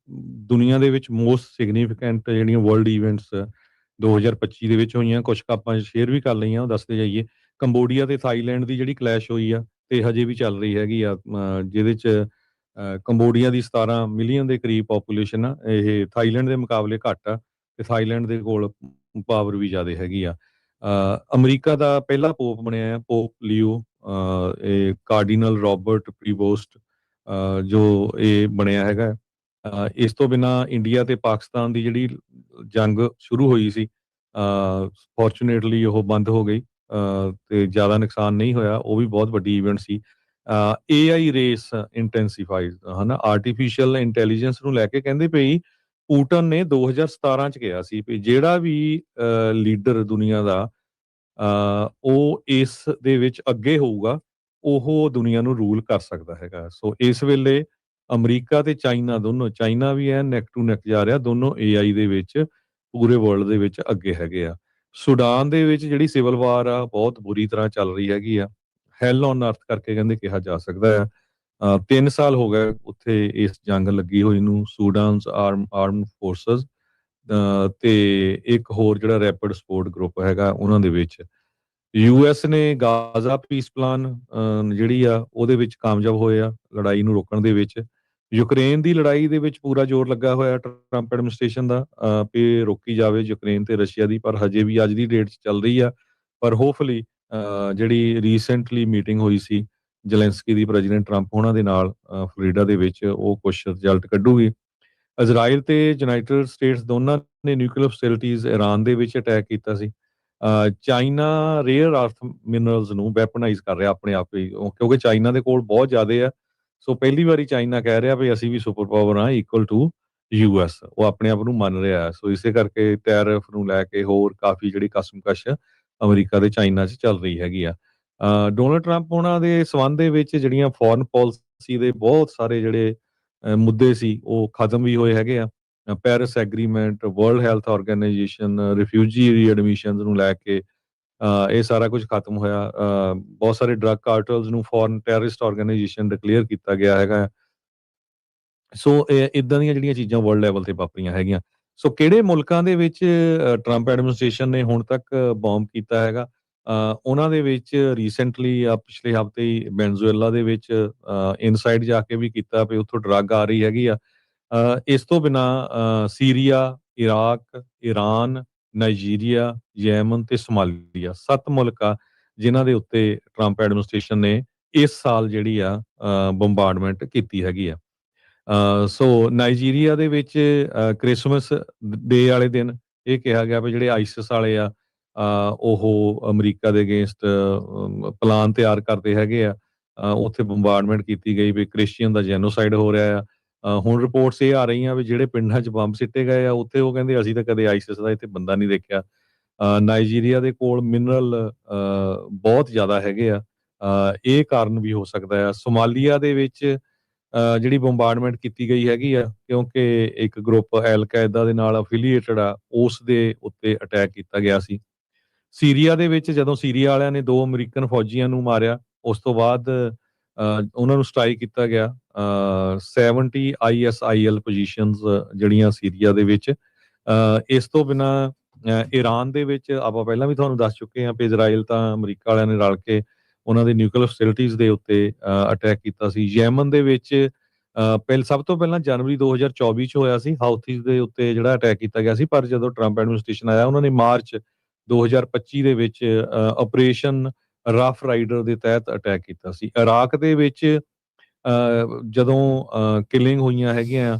ਦੁਨੀਆ ਦੇ ਵਿੱਚ ਮੋਸਟ ਸਿਗਨੀਫਿਕੈਂਟ ਜਿਹੜੀਆਂ ਵਰਲਡ ਇਵੈਂਟਸ 2025 ਦੇ ਵਿੱਚ ਹੋਈਆਂ। ਕੁਝ ਆਪਾਂ ਸ਼ੇਅਰ ਵੀ ਕਰ ਲਈਆਂ, ਉਹ ਦੱਸਦੇ ਜਾਈਏ। ਕੰਬੋਡੀਆ ਤੇ ਥਾਈਲੈਂਡ ਦੀ ਜਿਹੜੀ ਕਲੈਸ਼ ਹੋਈ ਆ ਤੇ ਹਜੇ ਵੀ ਚੱਲ ਰਹੀ ਹੈਗੀ ਆ, ਜਿਹਦੇ 'ਚ ਕੰਬੋਡੀਆ ਦੀ 17 ਮਿਲੀਅਨ ਦੇ ਕਰੀਬ ਪੋਪੂਲੇਸ਼ਨ ਆ। ਇਹ ਥਾਈਲੈਂਡ ਦੇ ਮੁਕਾਬਲੇ ਘੱਟ ਆ ਤੇ ਥਾਈਲੈਂਡ ਦੇ ਕੋਲ ਪਾਵਰ ਵੀ ਜ਼ਿਆਦਾ ਹੈਗੀ ਆ। ਅਮਰੀਕਾ ਦਾ ਪਹਿਲਾ ਪੋਪ ਬਣਿਆ ਆ ਪੋਪ ਲੀਓ, ਇਹ ਕਾਰਡੀਨਲ ਰਾਬਰਟ ਪ੍ਰੀਵੋਸਟ ਜੋ ਇਹ ਬਣਿਆ ਹੈਗਾ। ਇਸ ਤੋਂ ਬਿਨਾਂ ਇੰਡੀਆ ਤੇ ਪਾਕਿਸਤਾਨ ਦੀ ਜਿਹੜੀ ਜੰਗ ਸ਼ੁਰੂ ਹੋਈ ਸੀ, ਫੋਰਚੂਨੇਟਲੀ ਉਹ ਬੰਦ ਹੋ ਗਈ ਤੇ ਜ਼ਿਆਦਾ ਨੁਕਸਾਨ ਨਹੀਂ ਹੋਇਆ। ਉਹ ਵੀ ਬਹੁਤ ਵੱਡੀ ਇਵੈਂਟ ਸੀ। AI ਰੇਸ ਇੰਟੈਂਸੀਫਾਈਡ ਹਨਾ, ਆਰਟੀਫਿਸ਼ੀਅਲ ਇੰਟੈਲੀਜੈਂਸ ਨੂੰ ਲੈ ਕੇ ਕਹਿੰਦੇ ਪਈ ਪੂਟਨ ਨੇ 2017 ਚ ਕਿਹਾ ਸੀ ਵੀ ਜਿਹੜਾ ਵੀ ਲੀਡਰ ਦੁਨੀਆ ਦਾ ਉਹ ਇਸ ਦੇ ਵਿੱਚ ਅੱਗੇ ਹੋਊਗਾ ਉਹ ਦੁਨੀਆ ਨੂੰ ਰੂਲ ਕਰ ਸਕਦਾ ਹੈਗਾ। ਸੋ ਇਸ ਵੇਲੇ ਅਮਰੀਕਾ ਤੇ ਚਾਈਨਾ ਦੋਨੋਂ, ਚਾਈਨਾ ਵੀ ਹੈ ਨੈਕ ਟੂ ਨੈਕ ਜਾ ਰਿਹਾ, ਦੋਨੋਂ AI ਦੇ ਵਿੱਚ ਪੂਰੇ ਵਰਲਡ ਦੇ ਵਿੱਚ ਅੱਗੇ ਹੈਗੇ ਆ। ਸੁਡਾਨ ਦੇ ਵਿੱਚ ਜਿਹੜੀ ਸਿਵਲ ਵਾਰ ਆ ਬਹੁਤ ਬੁਰੀ ਤਰ੍ਹਾਂ ਚੱਲ ਰਹੀ ਹੈਗੀ ਆ, ਹੈਲ ਔਨ ਅਰਥ ਕਰਕੇ ਕਹਿੰਦੇ ਕਿਹਾ ਜਾ ਸਕਦਾ ਆ। 3 ਸਾਲ ਹੋ ਗਏ ਉੱਥੇ ਇਸ ਜੰਗ ਲੱਗੀ ਹੋਈ ਨੂੰ, ਸੂਡਾਨਸ ਆਰਮਡ ਫੋਰਸਸ ਤੇ ਇੱਕ ਹੋਰ ਜਿਹੜਾ ਰੈਪਿਡ ਸਪੋਰਟ ਗਰੁੱਪ ਹੈਗਾ ਉਹਨਾਂ ਦੇ ਵਿੱਚ। US ਨੇ ਗਾਜ਼ਾ ਪੀਸ ਪਲਾਨ ਜਿਹੜੀ ਆ ਉਹਦੇ ਵਿੱਚ ਕਾਮਯਾਬ ਹੋਏ ਆ ਲੜਾਈ ਨੂੰ ਰੋਕਣ ਦੇ ਵਿੱਚ। ਯੂਕਰੇਨ ਦੀ ਲੜਾਈ ਦੇ ਵਿੱਚ ਪੂਰਾ ਜ਼ੋਰ ਲੱਗਾ ਹੋਇਆ ਟਰੰਪ ਐਡਮਿਨਿਸਟ੍ਰੇਸ਼ਨ ਦਾ ਵੀ ਰੋਕੀ ਜਾਵੇ ਯੂਕਰੇਨ ਤੇ ਰਸ਼ੀਆ ਦੀ, ਪਰ ਹਜੇ ਵੀ ਅੱਜ ਦੀ ਡੇਟ 'ਚ ਚੱਲ ਰਹੀ ਆ। ਪਰ ਹੋਪਫੁਲੀ ਜਿਹੜੀ ਰੀਸੈਂਟਲੀ ਮੀਟਿੰਗ ਹੋਈ ਸੀ ਜ਼ੈਲੈਂਸਕੀ ਦੀ ਪ੍ਰੈਜ਼ੀਡੈਂਟ ਟਰੰਪ ਉਹਨਾਂ ਦੇ ਨਾਲ ਫਲੋਰੀਡਾ ਦੇ ਵਿੱਚ, ਉਹ ਕੁਝ ਰਿਜ਼ਲਟ ਕੱਢੂਗੀ। ਇਜ਼ਰਾਈਲ ਤੇ ਯੂਨਾਈਟਿਡ ਸਟੇਟਸ ਦੋਨਾਂ ਨੇ ਨਿਊਕਲੀਅਰ ਫੈਸਿਲਿਟੀਜ਼ ਈਰਾਨ ਦੇ ਵਿੱਚ ਅਟੈਕ ਕੀਤਾ ਸੀ। ਚਾਈਨਾ ਰੇਅਰ ਅਰਥ ਮਿਨਰਲਸ ਨੂੰ ਵੈਪਨਾਈਜ਼ ਕਰ ਰਿਹਾ ਆਪਣੇ ਆਪ ਹੀ, ਕਿਉਂਕਿ ਚਾਈਨਾ ਦੇ ਕੋਲ ਬਹੁਤ ਜ਼ਿਆਦੇ ਆ। ਸੋ ਪਹਿਲੀ ਵਾਰੀ ਚਾਈਨਾ ਕਹਿ ਰਿਹਾ ਵੀ ਅਸੀਂ ਵੀ ਸੁਪਰ ਪਾਵਰ ਹਾਂ, ਇਕੁਅਲ ਟੂ ਯੂਐਸ। ਉਹ ਆਪਣੇ ਆਪ ਨੂੰ ਮੰਨ ਰਿਹਾ। ਸੋ ਇਸੇ ਕਰਕੇ ਟੈਰਿਫ ਨੂੰ ਲੈ ਕੇ ਹੋਰ ਕਾਫੀ ਜਿਹੜੀ ਕਸ਼ਮਕਸ਼ ਅਮਰੀਕਾ ਤੇ ਚਾਈਨਾ 'ਚ ਚੱਲ ਰਹੀ ਹੈਗੀ ਆ। ਡੋਨਲਡ ਟਰੰਪ ਉਹਨਾਂ ਦੇ ਸੰਬੰਧ ਦੇ ਵਿੱਚ ਜਿਹੜੀਆਂ ਫੋਰਨ ਪਾਲਿਸੀ ਦੇ ਬਹੁਤ ਸਾਰੇ ਜਿਹੜੇ ਮੁੱਦੇ ਸੀ ਉਹ ਖਤਮ ਵੀ ਹੋਏ ਹੈਗੇ ਆ। Paris Agreement, World Health Organization, refugee readmissions ਨੂੰ ਲੈ ਕੇ ਇਹ ਸਾਰਾ ਕੁਝ ਖਤਮ ਹੋਇਆ। ਬਹੁਤ ਸਾਰੇ ਡਰੱਗ ਕਾਰਟਲਸ ਨੂੰ ਫੋਰਨ ਟੈਰਰਿਸਟ ਆਰਗੇਨਾਈਜੇਸ਼ਨ ਡਿਕਲੇਅਰ ਕੀਤਾ ਗਿਆ ਹੈਗਾ। ਸੋ ਇਦਾਂ ਦੀਆਂ ਜਿਹੜੀਆਂ ਚੀਜ਼ਾਂ ਵਰਲਡ ਲੈਵਲ ਤੇ ਵਾਪਰੀਆਂ ਹੈਗੀਆਂ। ਸੋ ਕਿਹੜੇ ਮੁਲਕਾਂ ਦੇ ਵਿੱਚ ਟਰੰਪ ਐਡਮਿਨਿਸਟ੍ਰੇਸ਼ਨ ਨੇ ਹੁਣ ਤੱਕ ਬੌਂਬ ਕੀਤਾ ਹੈਗਾ? ਉਹਨਾਂ ਦੇ ਵਿੱਚ ਰੀਸੈਂਟਲੀ ਪਿਛਲੇ ਹਫ਼ਤੇ ਹੀ ਵੈਨਜ਼ੂਏਲਾ ਦੇ ਵਿੱਚ ਇਨਸਾਈਡ ਜਾ ਕੇ ਵੀ ਕੀਤਾ ਵੀ ਉੱਥੋਂ ਡਰੱਗ ਆ ਰਹੀ ਹੈਗੀ ਆ। ਇਸ ਤੋਂ ਬਿਨਾਂ ਸੀਰੀਆ, ਇਰਾਕ, ਈਰਾਨ, ਨਾਈਜੀਰੀਆ, ਯੈਮਨ ਤੇ ਸੋਮਾਲੀਆ 7 ਮੁਲਕ ਆ ਜਿਨ੍ਹਾਂ ਦੇ ਉੱਤੇ ਟਰੰਪ ਐਡਮਿਨਿਸਟ੍ਰੇਸ਼ਨ ਨੇ ਇਸ ਸਾਲ ਜਿਹੜੀ ਆ ਬੰਬਾਰਡਮੈਂਟ ਕੀਤੀ ਹੈਗੀ ਆ। ਸੋ ਨਾਈਜੀਰੀਆ ਦੇ ਵਿੱਚ ਕ੍ਰਿਸਮਸ ਡੇ ਵਾਲੇ ਦਿਨ ਇਹ ਕਿਹਾ ਗਿਆ ਵੀ ਜਿਹੜੇ ਆਈਸਿਸ ਵਾਲੇ ਆ ਉਹ ਅਮਰੀਕਾ ਦੇ ਅਗੇਂਸਟ ਪਲਾਨ ਤਿਆਰ ਕਰਦੇ ਹੈਗੇ ਆ। ਉੱਥੇ ਬੰਬਾਰਡਮੈਂਟ ਕੀਤੀ ਗਈ ਵੀ ਕ੍ਰਿਸਚੀਅਨ ਦਾ ਜੈਨੋਸਾਈਡ ਹੋ ਰਿਹਾ ਆ। ਹੁਣ ਰਿਪੋਰਟਸ ਇਹ ਆ ਰਹੀਆਂ ਵੀ ਜਿਹੜੇ ਪਿੰਡਾਂ 'ਚ ਬੰਬ ਸਿੱਟੇ ਗਏ ਆ ਉੱਥੇ ਉਹ ਕਹਿੰਦੇ ਅਸੀਂ ਤਾਂ ਕਦੇ ਆਈਸਿਸ ਦਾ ਇੱਥੇ ਬੰਦਾ ਨਹੀਂ ਦੇਖਿਆ। ਨਾਈਜੀਰੀਆ ਦੇ ਕੋਲ ਮਿਨਰਲ ਬਹੁਤ ਜ਼ਿਆਦਾ ਹੈਗੇ ਆ। ਇਹ ਕਾਰਨ ਵੀ ਹੋ ਸਕਦਾ ਆ। ਸੋਮਾਲੀਆ ਦੇ ਵਿੱਚ ਜਿਹੜੀ ਬੰਬਾਰਡਮੈਂਟ ਕੀਤੀ ਗਈ ਹੈਗੀ ਆ ਕਿਉਂਕਿ ਇੱਕ ਗਰੁੱਪ ਅਲ ਕਾਇਦਾ ਦੇ ਨਾਲ ਅਫੀਲੀਏਟਡ ਆ, ਉਸ ਦੇ ਉੱਤੇ ਅਟੈਕ ਕੀਤਾ ਗਿਆ ਸੀ। ਸੀਰੀਆ ਦੇ ਵਿੱਚ ਜਦੋਂ ਸੀਰੀਆ ਵਾਲਿਆਂ ਨੇ 2 ਅਮਰੀਕਨ ਫੌਜੀਆਂ ਨੂੰ ਮਾਰਿਆ, ਉਸ ਤੋਂ ਬਾਅਦ ਉਹਨਾਂ ਨੂੰ ਸਟ੍ਰਾਈਕ ਕੀਤਾ ਗਿਆ 70 ISIL ਪੋਜੀਸ਼ਨਸ ਜਿਹੜੀਆਂ ਸੀਰੀਆ ਦੇ ਵਿੱਚ। ਇਸ ਤੋਂ ਬਿਨਾਂ ਈਰਾਨ ਦੇ ਵਿੱਚ ਆਪਾਂ ਪਹਿਲਾਂ ਵੀ ਤੁਹਾਨੂੰ ਦੱਸ ਚੁੱਕੇ ਹਾਂ ਵੀ ਇਜ਼ਰਾਈਲ ਤਾਂ ਅਮਰੀਕਾ ਵਾਲਿਆਂ ਨੇ ਰਲ ਕੇ ਉਹਨਾਂ ਦੇ ਨਿਊਕਲੀਅਰ ਫੈਸਿਲਿਟੀਜ਼ ਦੇ ਉੱਤੇ ਅਟੈਕ ਕੀਤਾ ਸੀ। ਯੈਮਨ ਦੇ ਵਿੱਚ ਸਭ ਤੋਂ ਪਹਿਲਾਂ ਜਨਵਰੀ 2024 ਚ ਹੋਇਆ ਸੀ, ਹਾਊਥੀਜ਼ ਦੇ ਉੱਤੇ ਜਿਹੜਾ ਅਟੈਕ ਕੀਤਾ ਗਿਆ ਸੀ। ਪਰ ਜਦੋਂ ਟਰੰਪ ਐਡਮਿਨਿਸਟ੍ਰੇਸ਼ਨ ਆਇਆ ਉਹਨਾਂ ਨੇ ਮਾਰਚ 2025 ਦੇ ਵਿੱਚ ਆਪਰੇਸ਼ਨ ਰਫ ਰਾਈਡਰ ਦੇ ਤਹਿਤ ਅਟੈਕ ਕੀਤਾ ਸੀ। ਇਰਾਕ ਦੇ ਵਿੱਚ ਜਦੋਂ ਕਿਲਿੰਗ ਹੋਈਆਂ ਹੈਗੀਆਂ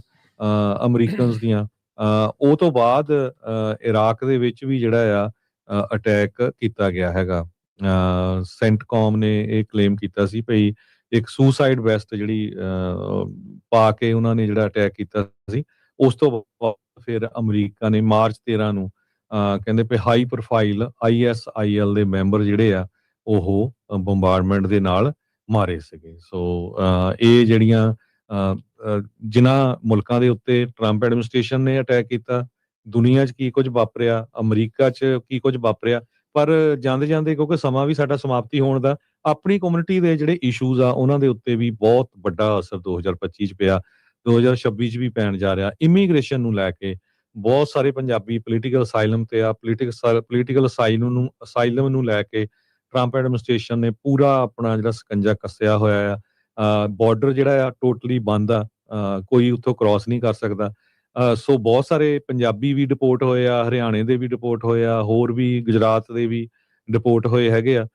ਅਮਰੀਕਨਸ ਦੀਆਂ, ਉਹ ਤੋਂ ਬਾਅਦ ਇਰਾਕ ਦੇ ਵਿੱਚ ਵੀ ਜਿਹੜਾ ਆ ਅਟੈਕ ਕੀਤਾ ਗਿਆ ਹੈਗਾ। ਸੈਂਟਕੌਮ ਨੇ ਇਹ ਕਲੇਮ ਕੀਤਾ ਸੀ ਭਈ ਇੱਕ ਸੁਸਾਈਡ ਵੈਸਟ ਜਿਹੜੀ ਪਾ ਕੇ ਉਹਨਾਂ ਨੇ ਜਿਹੜਾ ਅਟੈਕ ਕੀਤਾ ਸੀ। ਉਸ ਤੋਂ ਬਾਅਦ ਫਿਰ ਅਮਰੀਕਾ ਨੇ ਮਾਰਚ 13 ਨੂੰ ਕਹਿੰਦੇ ਵੀ ਹਾਈ ਪ੍ਰੋਫਾਈਲ ISIL ਦੇ ਮੈਂਬਰ ਜਿਹੜੇ ਆ ਉਹ ਬੰਬਾਰਡਮੈਂਟ ਦੇ ਨਾਲ ਮਾਰੇ ਸੀਗੇ। ਸੋ ਇਹ ਜਿਹੜੀਆਂ ਜਿਨ੍ਹਾਂ ਮੁਲਕਾਂ ਦੇ ਉੱਤੇ ਟਰੰਪ ਐਡਮਿਨਿਸਟ੍ਰੇਸ਼ਨ ਨੇ ਅਟੈਕ ਕੀਤਾ, ਦੁਨੀਆ 'ਚ ਕੀ ਕੁਝ ਵਾਪਰਿਆ, ਅਮਰੀਕਾ 'ਚ ਕੀ ਕੁਝ ਵਾਪਰਿਆ। ਪਰ ਜਾਂਦੇ ਜਾਂਦੇ ਕਿਉਂਕਿ ਸਮਾਂ ਵੀ ਸਾਡਾ ਸਮਾਪਤੀ ਹੋਣ ਦਾ, ਆਪਣੀ ਕਮਿਊਨਿਟੀ ਦੇ ਜਿਹੜੇ ਇਸ਼ੂਜ਼ ਆ ਉਹਨਾਂ ਦੇ ਉੱਤੇ ਵੀ ਬਹੁਤ ਵੱਡਾ ਅਸਰ 2025 'ਚ ਪਿਆ, 2026 'ਚ ਵੀ ਪੈਣ ਜਾ ਰਿਹਾ। ਇਮੀਗ੍ਰੇਸ਼ਨ ਨੂੰ ਲੈ ਕੇ ਬਹੁਤ ਸਾਰੇ ਪੰਜਾਬੀ ਪੋਲੀਟੀਕਲ ਅਸਾਈਲਮ ਤੇ ਆ, ਪੋਲੀਟੀਕਲ ਅਸਾਈਲਮ ਨੂੰ ਲੈ ਕੇ ਟਰੰਪ ਐਡਮਿਨਿਸਟ੍ਰੇਸ਼ਨ ਨੇ ਪੂਰਾ ਆਪਣਾ ਜਿਹੜਾ ਸਕੰਜਾ ਕੱਸਿਆ ਹੋਇਆ ਆ। ਬਾਰਡਰ ਜਿਹੜਾ ਆ ਟੋਟਲੀ ਬੰਦ ਆ, ਕੋਈ ਉੱਥੋਂ ਕ੍ਰਾਸ ਨਹੀਂ ਕਰ ਸਕਦਾ। ਸੋ ਬਹੁਤ ਸਾਰੇ ਪੰਜਾਬੀ ਵੀ ਡਿਪੋਰਟ ਹੋਏ ਆ, ਹਰਿਆਣੇ ਦੇ ਵੀ ਡਿਪੋਰਟ ਹੋਏ ਆ, ਹੋਰ ਵੀ ਗੁਜਰਾਤ ਦੇ ਵੀ ਡਿਪੋਰਟ ਹੋਏ ਹੈਗੇ ਆ।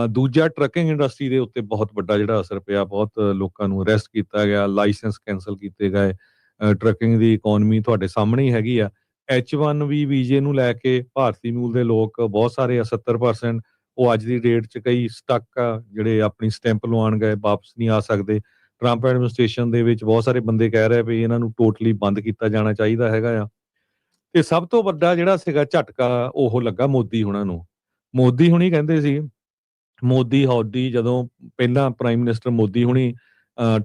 ਦੂਜਾ ਟਰੱਕਿੰਗ ਇੰਡਸਟਰੀ ਦੇ ਉੱਤੇ ਬਹੁਤ ਵੱਡਾ ਜਿਹੜਾ ਅਸਰ ਪਿਆ, ਬਹੁਤ ਲੋਕਾਂ ਨੂੰ ਅਰੈਸਟ ਕੀਤਾ ਗਿਆ, ਲਾਇਸੈਂਸ ਕੈਂਸਲ ਕੀਤੇ ਗਏ। ਟਰੱਕਿੰਗ ਦੀ ਇਕਨੋਮੀ ਤੁਹਾਡੇ ਸਾਹਮਣੇ ਹੀ ਹੈਗੀ ਆ। H1B ਵੀਜ਼ੇ ਨੂੰ ਲੈ ਕੇ ਭਾਰਤੀ ਮੂਲ ਦੇ ਲੋਕ ਬਹੁਤ ਸਾਰੇ ਆ, 70% ਉਹ ਅੱਜ ਦੀ ਡੇਟ 'ਚ ਕਈ ਸਟਕ ਆ, ਜਿਹੜੇ ਆਪਣੀ ਸਟੈਂਪ ਲਵਾਉਣ ਗਏ ਵਾਪਸ ਨਹੀਂ ਆ ਸਕਦੇ। ਟਰੰਪ ਐਡਮਿਨਿਸਟ੍ਰੇਸ਼ਨ ਦੇ ਵਿੱਚ ਬਹੁਤ ਸਾਰੇ ਬੰਦੇ ਕਹਿ ਰਹੇ ਵੀ ਇਹਨਾਂ ਨੂੰ ਟੋਟਲੀ ਬੰਦ ਕੀਤਾ ਜਾਣਾ ਚਾਹੀਦਾ ਹੈਗਾ ਆ। ਤੇ ਸਭ ਤੋਂ ਵੱਡਾ ਜਿਹੜਾ ਸੀਗਾ ਝਟਕਾ ਉਹ ਲੱਗਾ ਮੋਦੀ ਹੁਣਾਂ ਨੂੰ। ਮੋਦੀ ਹੁਣੀ ਕਹਿੰਦੇ ਸੀ, ਮੋਦੀ ਹੌਡੀ ਜਦੋਂ ਪਹਿਲਾਂ ਪ੍ਰਾਈਮ ਮਿਨਿਸਟਰ ਮੋਦੀ ਹੁਣੀ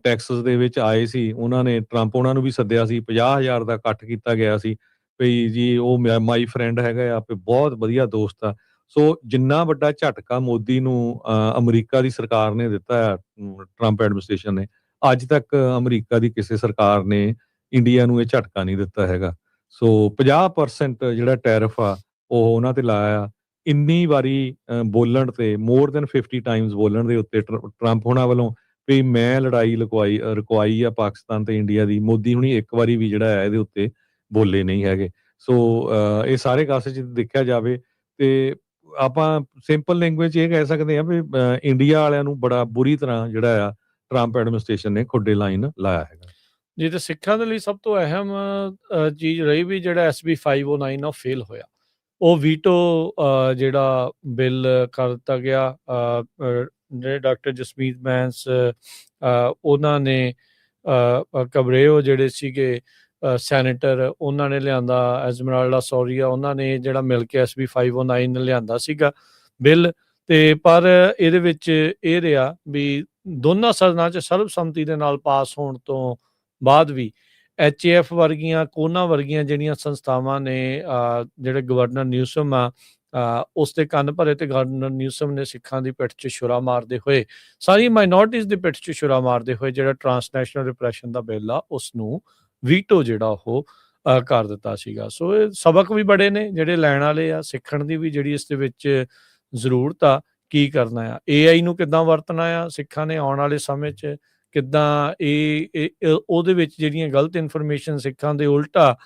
ਟੈਕਸਸ ਦੇ ਵਿੱਚ ਆਏ ਸੀ, ਉਹਨਾਂ ਨੇ ਟਰੰਪ ਉਹਨਾਂ ਨੂੰ ਵੀ ਸੱਦਿਆ ਸੀ, 50,000 ਦਾ ਇਕੱਠ ਕੀਤਾ ਗਿਆ ਸੀ ਵੀ ਜੀ ਉਹ ਮਾਈ ਫਰੈਂਡ ਹੈਗਾ ਆ, ਬਹੁਤ ਵਧੀਆ ਦੋਸਤ ਆ। ਸੋ ਜਿੰਨਾ ਵੱਡਾ ਝਟਕਾ ਮੋਦੀ ਨੂੰ ਅਮਰੀਕਾ ਦੀ ਸਰਕਾਰ ਨੇ ਦਿੱਤਾ ਹੈ, ਟਰੰਪ ਐਡਮਿਨਿਸਟ੍ਰੇਸ਼ਨ ਨੇ, ਅੱਜ ਤੱਕ ਅਮਰੀਕਾ ਦੀ ਕਿਸੇ ਸਰਕਾਰ ਨੇ ਇੰਡੀਆ ਨੂੰ ਇਹ ਝਟਕਾ ਨਹੀਂ ਦਿੱਤਾ ਹੈਗਾ। ਸੋ 50% ਜਿਹੜਾ ਟੈਰਿਫ ਆ ਉਹ ਉਹਨਾਂ ਤੇ ਲਾਇਆ। ਇੰਨੀ ਵਾਰੀ ਬੋਲਣ ਤੇ ਮੋਰ ਦੈਨ 50 ਟਾਈਮਸ ਬੋਲਣ ਦੇ ਉੱਤੇ ਟਰੰਪ ਹੋਣਾ ਵੱਲੋਂ ਵੀ ਮੈਂ ਲੜਾਈ ਰੁਕਵਾਈ ਆ ਪਾਕਿਸਤਾਨ ਤੇ ਇੰਡੀਆ ਦੀ, ਮੋਦੀ ਹੁਣੀ ਇੱਕ ਵਾਰੀ ਵੀ ਜਿਹੜਾ ਹੈ ਇਹਦੇ ਉੱਤੇ ਬੋਲੇ ਨਹੀਂ ਹੈਗੇ। ਸੋ ਇਹ ਸਾਰੇ ਕਾਸੇ 'ਚ ਦੇਖਿਆ ਜਾਵੇ ਤੇ ਆਪਾਂ ਸਿੰਪਲ ਲੈਂਗੁਏਜ 'ਚ ਇਹ ਕਹਿ ਸਕਦੇ ਹਾਂ ਵੀ ਇੰਡੀਆ ਵਾਲਿਆਂ ਨੂੰ ਬੜਾ ਬੁਰੀ ਤਰ੍ਹਾਂ ਜਿਹੜਾ ਆ ਟਰੰਪ ਐਡਮਿਨਿਸਟ੍ਰੇਸ਼ਨ ਨੇ ਖੁੱਡੇ ਲਾਈਨ ਲਾਇਆ ਹੈਗਾ। ਜੀ, ਤੇ ਸਿੱਖਾਂ ਦੇ ਲਈ ਸਭ ਤੋਂ ਅਹਿਮ ਚੀਜ਼ ਰਹੀ ਵੀ ਜਿਹੜਾ SB 509 ਆ ਉਹ ਫੇਲ ਹੋਇਆ। ਉਹ ਵੀਟੋ ਜਿਹੜਾ ਬਿੱਲ ਕਰ ਦਿੱਤਾ ਗਿਆ। ਜਿਹੜੇ ਡਾਕਟਰ ਜਸਮੀਤ ਬੈਂਸ ਉਹਨਾਂ ਨੇ ਕਬਰੇਓ ਜਿਹੜੇ ਸੀਗੇ ਸੈਨੇਟਰ, ਉਹਨਾਂ ਨੇ ਲਿਆਂਦਾ। ਐਜ਼ਮਰਾਲਡਾ ਸੋਰੀਆ ਉਹਨਾਂ ਨੇ ਜਿਹੜਾ ਮਿਲ ਕੇ SB 509 ਲਿਆਂਦਾ ਸੀਗਾ ਬਿੱਲ। ਤੇ ਪਰ ਇਹਦੇ ਵਿੱਚ ਇਹ ਰਿਹਾ ਵੀ ਦੋਨਾਂ ਸਦਨਾਂ 'ਚ ਸਰਬਸੰਮਤੀ ਦੇ ਨਾਲ ਪਾਸ ਹੋਣ ਤੋਂ ਬਾਅਦ ਵੀ HAF ਵਰਗੀਆਂ, ਕੋਨਾ ਵਰਗੀਆਂ ਜਿਹੜੀਆਂ ਸੰਸਥਾਵਾਂ ਨੇ, ਜਿਹੜੇ ਗਵਰਨਰ ਨਿਊਸਮ ਆ, ਉਸ ਦੇ ਕੰਨ ਭਰੇ ਤੇ ਗਵਰਨਰ ਨਿਊਸਮ ਨੇ ਸਿੱਖਾਂ ਦੀ ਪਿੱਠ 'ਚ ਛੁਰਾ ਮਾਰਦੇ ਹੋਏ, ਸਾਰੀ ਮਾਈਨੋਰਟੀਜ਼ ਦੀ ਪਿੱਠ 'ਚ ਛੁਰਾ ਮਾਰਦੇ ਹੋਏ ਜਿਹੜਾ ਟਰਾਂਸਨੈਸ਼ਨਲ ਰਿਪਰੈਸ਼ਨ ਦਾ ਬਿੱਲ ਆ ਉਸ ਨੂੰ ਵੀਟੋ ਜਿਹੜਾ ਉਹ ਕਰ ਦਿੱਤਾ ਸੀਗਾ। ਸੋ ਇਹ ਸਬਕ ਵੀ ਬੜੇ ਨੇ ਜਿਹੜੇ ਲੈਣ ਵਾਲੇ ਆ, ਸਿੱਖਣ ਦੀ ਵੀ ਜਿਹੜੀ ਇਸ ਦੇ ਵਿੱਚ ਜ਼ਰੂਰਤ ਆ। ਕੀ ਕਰਨਾ ਆ, AI ਨੂੰ ਕਿੱਦਾਂ ਵਰਤਣਾ ਆ ਸਿੱਖਾਂ ਨੇ ਆਉਣ ਵਾਲੇ ਸਮੇਂ 'ਚ, ਕਿੱਦਾਂ ਉਹਦੇ ਵਿੱਚ ਜਿਹੜੀਆਂ ਗਲਤ ਇਨਫੋਰਮੇਸ਼ਨ ਸਿੱਖਾਂ ਦੇ ਉਲਟਾ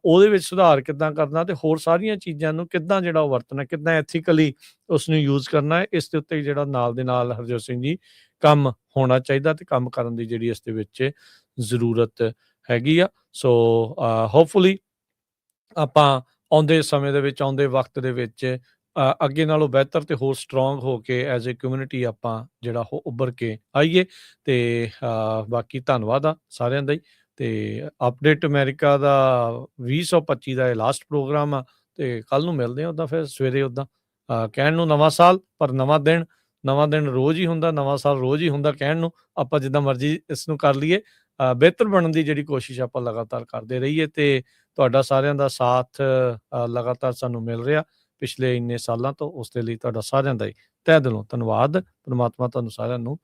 ਉਹਦੇ ਵਿੱਚ ਸੁਧਾਰ ਕਿੱਦਾਂ ਕਰਨਾ, ਤੇ ਹੋਰ ਸਾਰੀਆਂ ਚੀਜ਼ਾਂ ਨੂੰ ਕਿੱਦਾਂ ਜਿਹੜਾ ਉਹ ਵਰਤਣਾ, ਕਿੱਦਾਂ ਐਥੀਕਲੀ ਉਸ ਨੂੰ ਯੂਜ਼ ਕਰਨਾ ਹੈ, ਇਸ ਦੇ ਉੱਤੇ ਜਿਹੜਾ ਨਾਲ ਦੇ ਨਾਲ ਹਰਜੋਤ ਸਿੰਘ ਜੀ ਕੰਮ ਹੋਣਾ ਚਾਹੀਦਾ ਤੇ ਕੰਮ ਕਰਨ ਦੀ ਜਿਹੜੀ ਇਸ ਦੇ ਵਿੱਚ ਜ਼ਰੂਰਤ ਹੈਗੀ ਆ। ਸੋ ਹੋਪਫੁਲੀ ਆਪਾਂ ਆਉਂਦੇ ਸਮੇਂ ਦੇ ਵਿੱਚ, ਆਉਂਦੇ ਵਕਤ ਦੇ ਵਿੱਚ ਅੱਗੇ ਨਾਲੋਂ ਬਿਹਤਰ ਤੇ ਹੋਰ ਸਟਰੋਂਗ ਹੋ ਕੇ ਐਜ਼ ਏ ਕਮਿਊਨਿਟੀ ਆਪਾਂ ਜਿਹੜਾ ਉਹ ਉੱਭਰ ਕੇ ਆਈਏ। ਤੇ ਬਾਕੀ ਧੰਨਵਾਦ ਆ ਸਾਰਿਆਂ ਦਾ ਹੀ। ਤੇ ਅਪਡੇਟ ਅਮਰੀਕਾ ਦਾ 2025 ਦਾ ਇਹ ਲਾਸਟ ਪ੍ਰੋਗਰਾਮ ਆ, ਤੇ ਕੱਲ ਨੂੰ ਮਿਲਦੇ ਆ। ਉੱਦਾਂ ਫਿਰ ਸਵੇਰੇ ਉੱਦਾਂ ਕਹਿਣ ਨੂੰ ਨਵਾਂ ਸਾਲ, ਪਰ ਨਵਾਂ ਦਿਨ ਰੋਜ਼ ਹੀ ਹੁੰਦਾ, ਨਵਾਂ ਸਾਲ ਰੋਜ਼ ਹੀ ਹੁੰਦਾ। ਕਹਿਣ ਨੂੰ ਆਪਾਂ ਜਿੱਦਾਂ ਮਰਜ਼ੀ ਇਸ ਨੂੰ ਕਰ ਲਈਏ, ਬਿਹਤਰ ਬਣਨ ਦੀ ਜਿਹੜੀ ਕੋਸ਼ਿਸ਼ ਆਪਾਂ ਲਗਾਤਾਰ ਕਰਦੇ ਰਹੀਏ। ਤੇ ਤੁਹਾਡਾ ਸਾਰਿਆਂ ਦਾ ਸਾਥ ਲਗਾਤਾਰ ਸਾਨੂੰ ਮਿਲ ਰਿਹਾ ਪਿਛਲੇ ਇੰਨੇ ਸਾਲਾਂ ਤੋਂ, ਉਸ ਦੇ ਲਈ ਤੁਹਾਡਾ ਸਾਰਿਆਂ ਦਾ ਹੀ ਤਹਿ ਦਿਲੋਂ ਧੰਨਵਾਦ। ਪਰਮਾਤਮਾ ਤੁਹਾਨੂੰ ਸਾਰਿਆਂ ਨੂੰ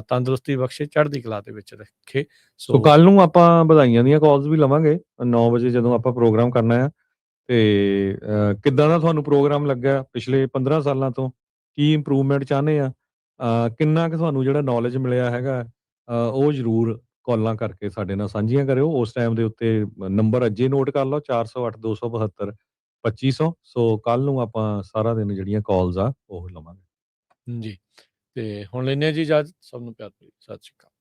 ਤੰਦਰੁਸਤੀ ਬਖਸ਼ੇ, ਚੜ੍ਹਦੀ ਕਲਾ ਦੇ ਵਿੱਚ ਰੱਖੇ। ਸੋ ਕੱਲ ਨੂੰ ਆਪਾਂ ਵਧਾਈਆਂ ਦੀਆਂ ਕਾਲਸ ਵੀ ਲਵਾਂਗੇ 9 ਵਜੇ ਜਦੋਂ ਆਪਾਂ ਪ੍ਰੋਗਰਾਮ ਕਰਨਾ ਆ। ਤੇ ਕਿੱਦਾਂ ਦਾ ਤੁਹਾਨੂੰ ਪ੍ਰੋਗਰਾਮ ਲੱਗਾ ਪਿਛਲੇ 15 ਸਾਲਾਂ ਤੋਂ, ਕੀ ਇੰਪਰੂਵਮੈਂਟ ਚਾਹੁੰਦੇ ਆ, ਕਿੰਨਾ ਕੁ ਤੁਹਾਨੂੰ ਜਿਹੜਾ ਨੌਲੇਜ ਮਿਲਿਆ ਹੈਗਾ, ਉਹ ਜ਼ਰੂਰ ਕਾਲਾਂ ਕਰਕੇ ਸਾਡੇ ਨਾਲ ਸਾਂਝੀਆਂ ਕਰਿਓ। ਉਸ ਟਾਈਮ ਦੇ ਉੱਤੇ ਨੰਬਰ ਅੱਜੇ ਨੋਟ ਕਰ ਲਓ 408 272 2500। ਸੋ ਕੱਲ ਨੂੰ ਆਪਾਂ ਸਾਰਾ ਦਿਨ ਜਿਹੜੀਆਂ ਕਾਲਸ ਆ ਉਹ ਲਵਾਂਗੇ ਜੀ। ਤੇ ਹੁਣ ਲੈਂਦੇ ਹਾਂ ਜੀ ਇਜਾਜ਼ਤ। ਸਭ ਨੂੰ ਪਿਆਰ ਭਰੀ ਸਤਿ ਸ਼੍ਰੀ ਅਕਾਲ।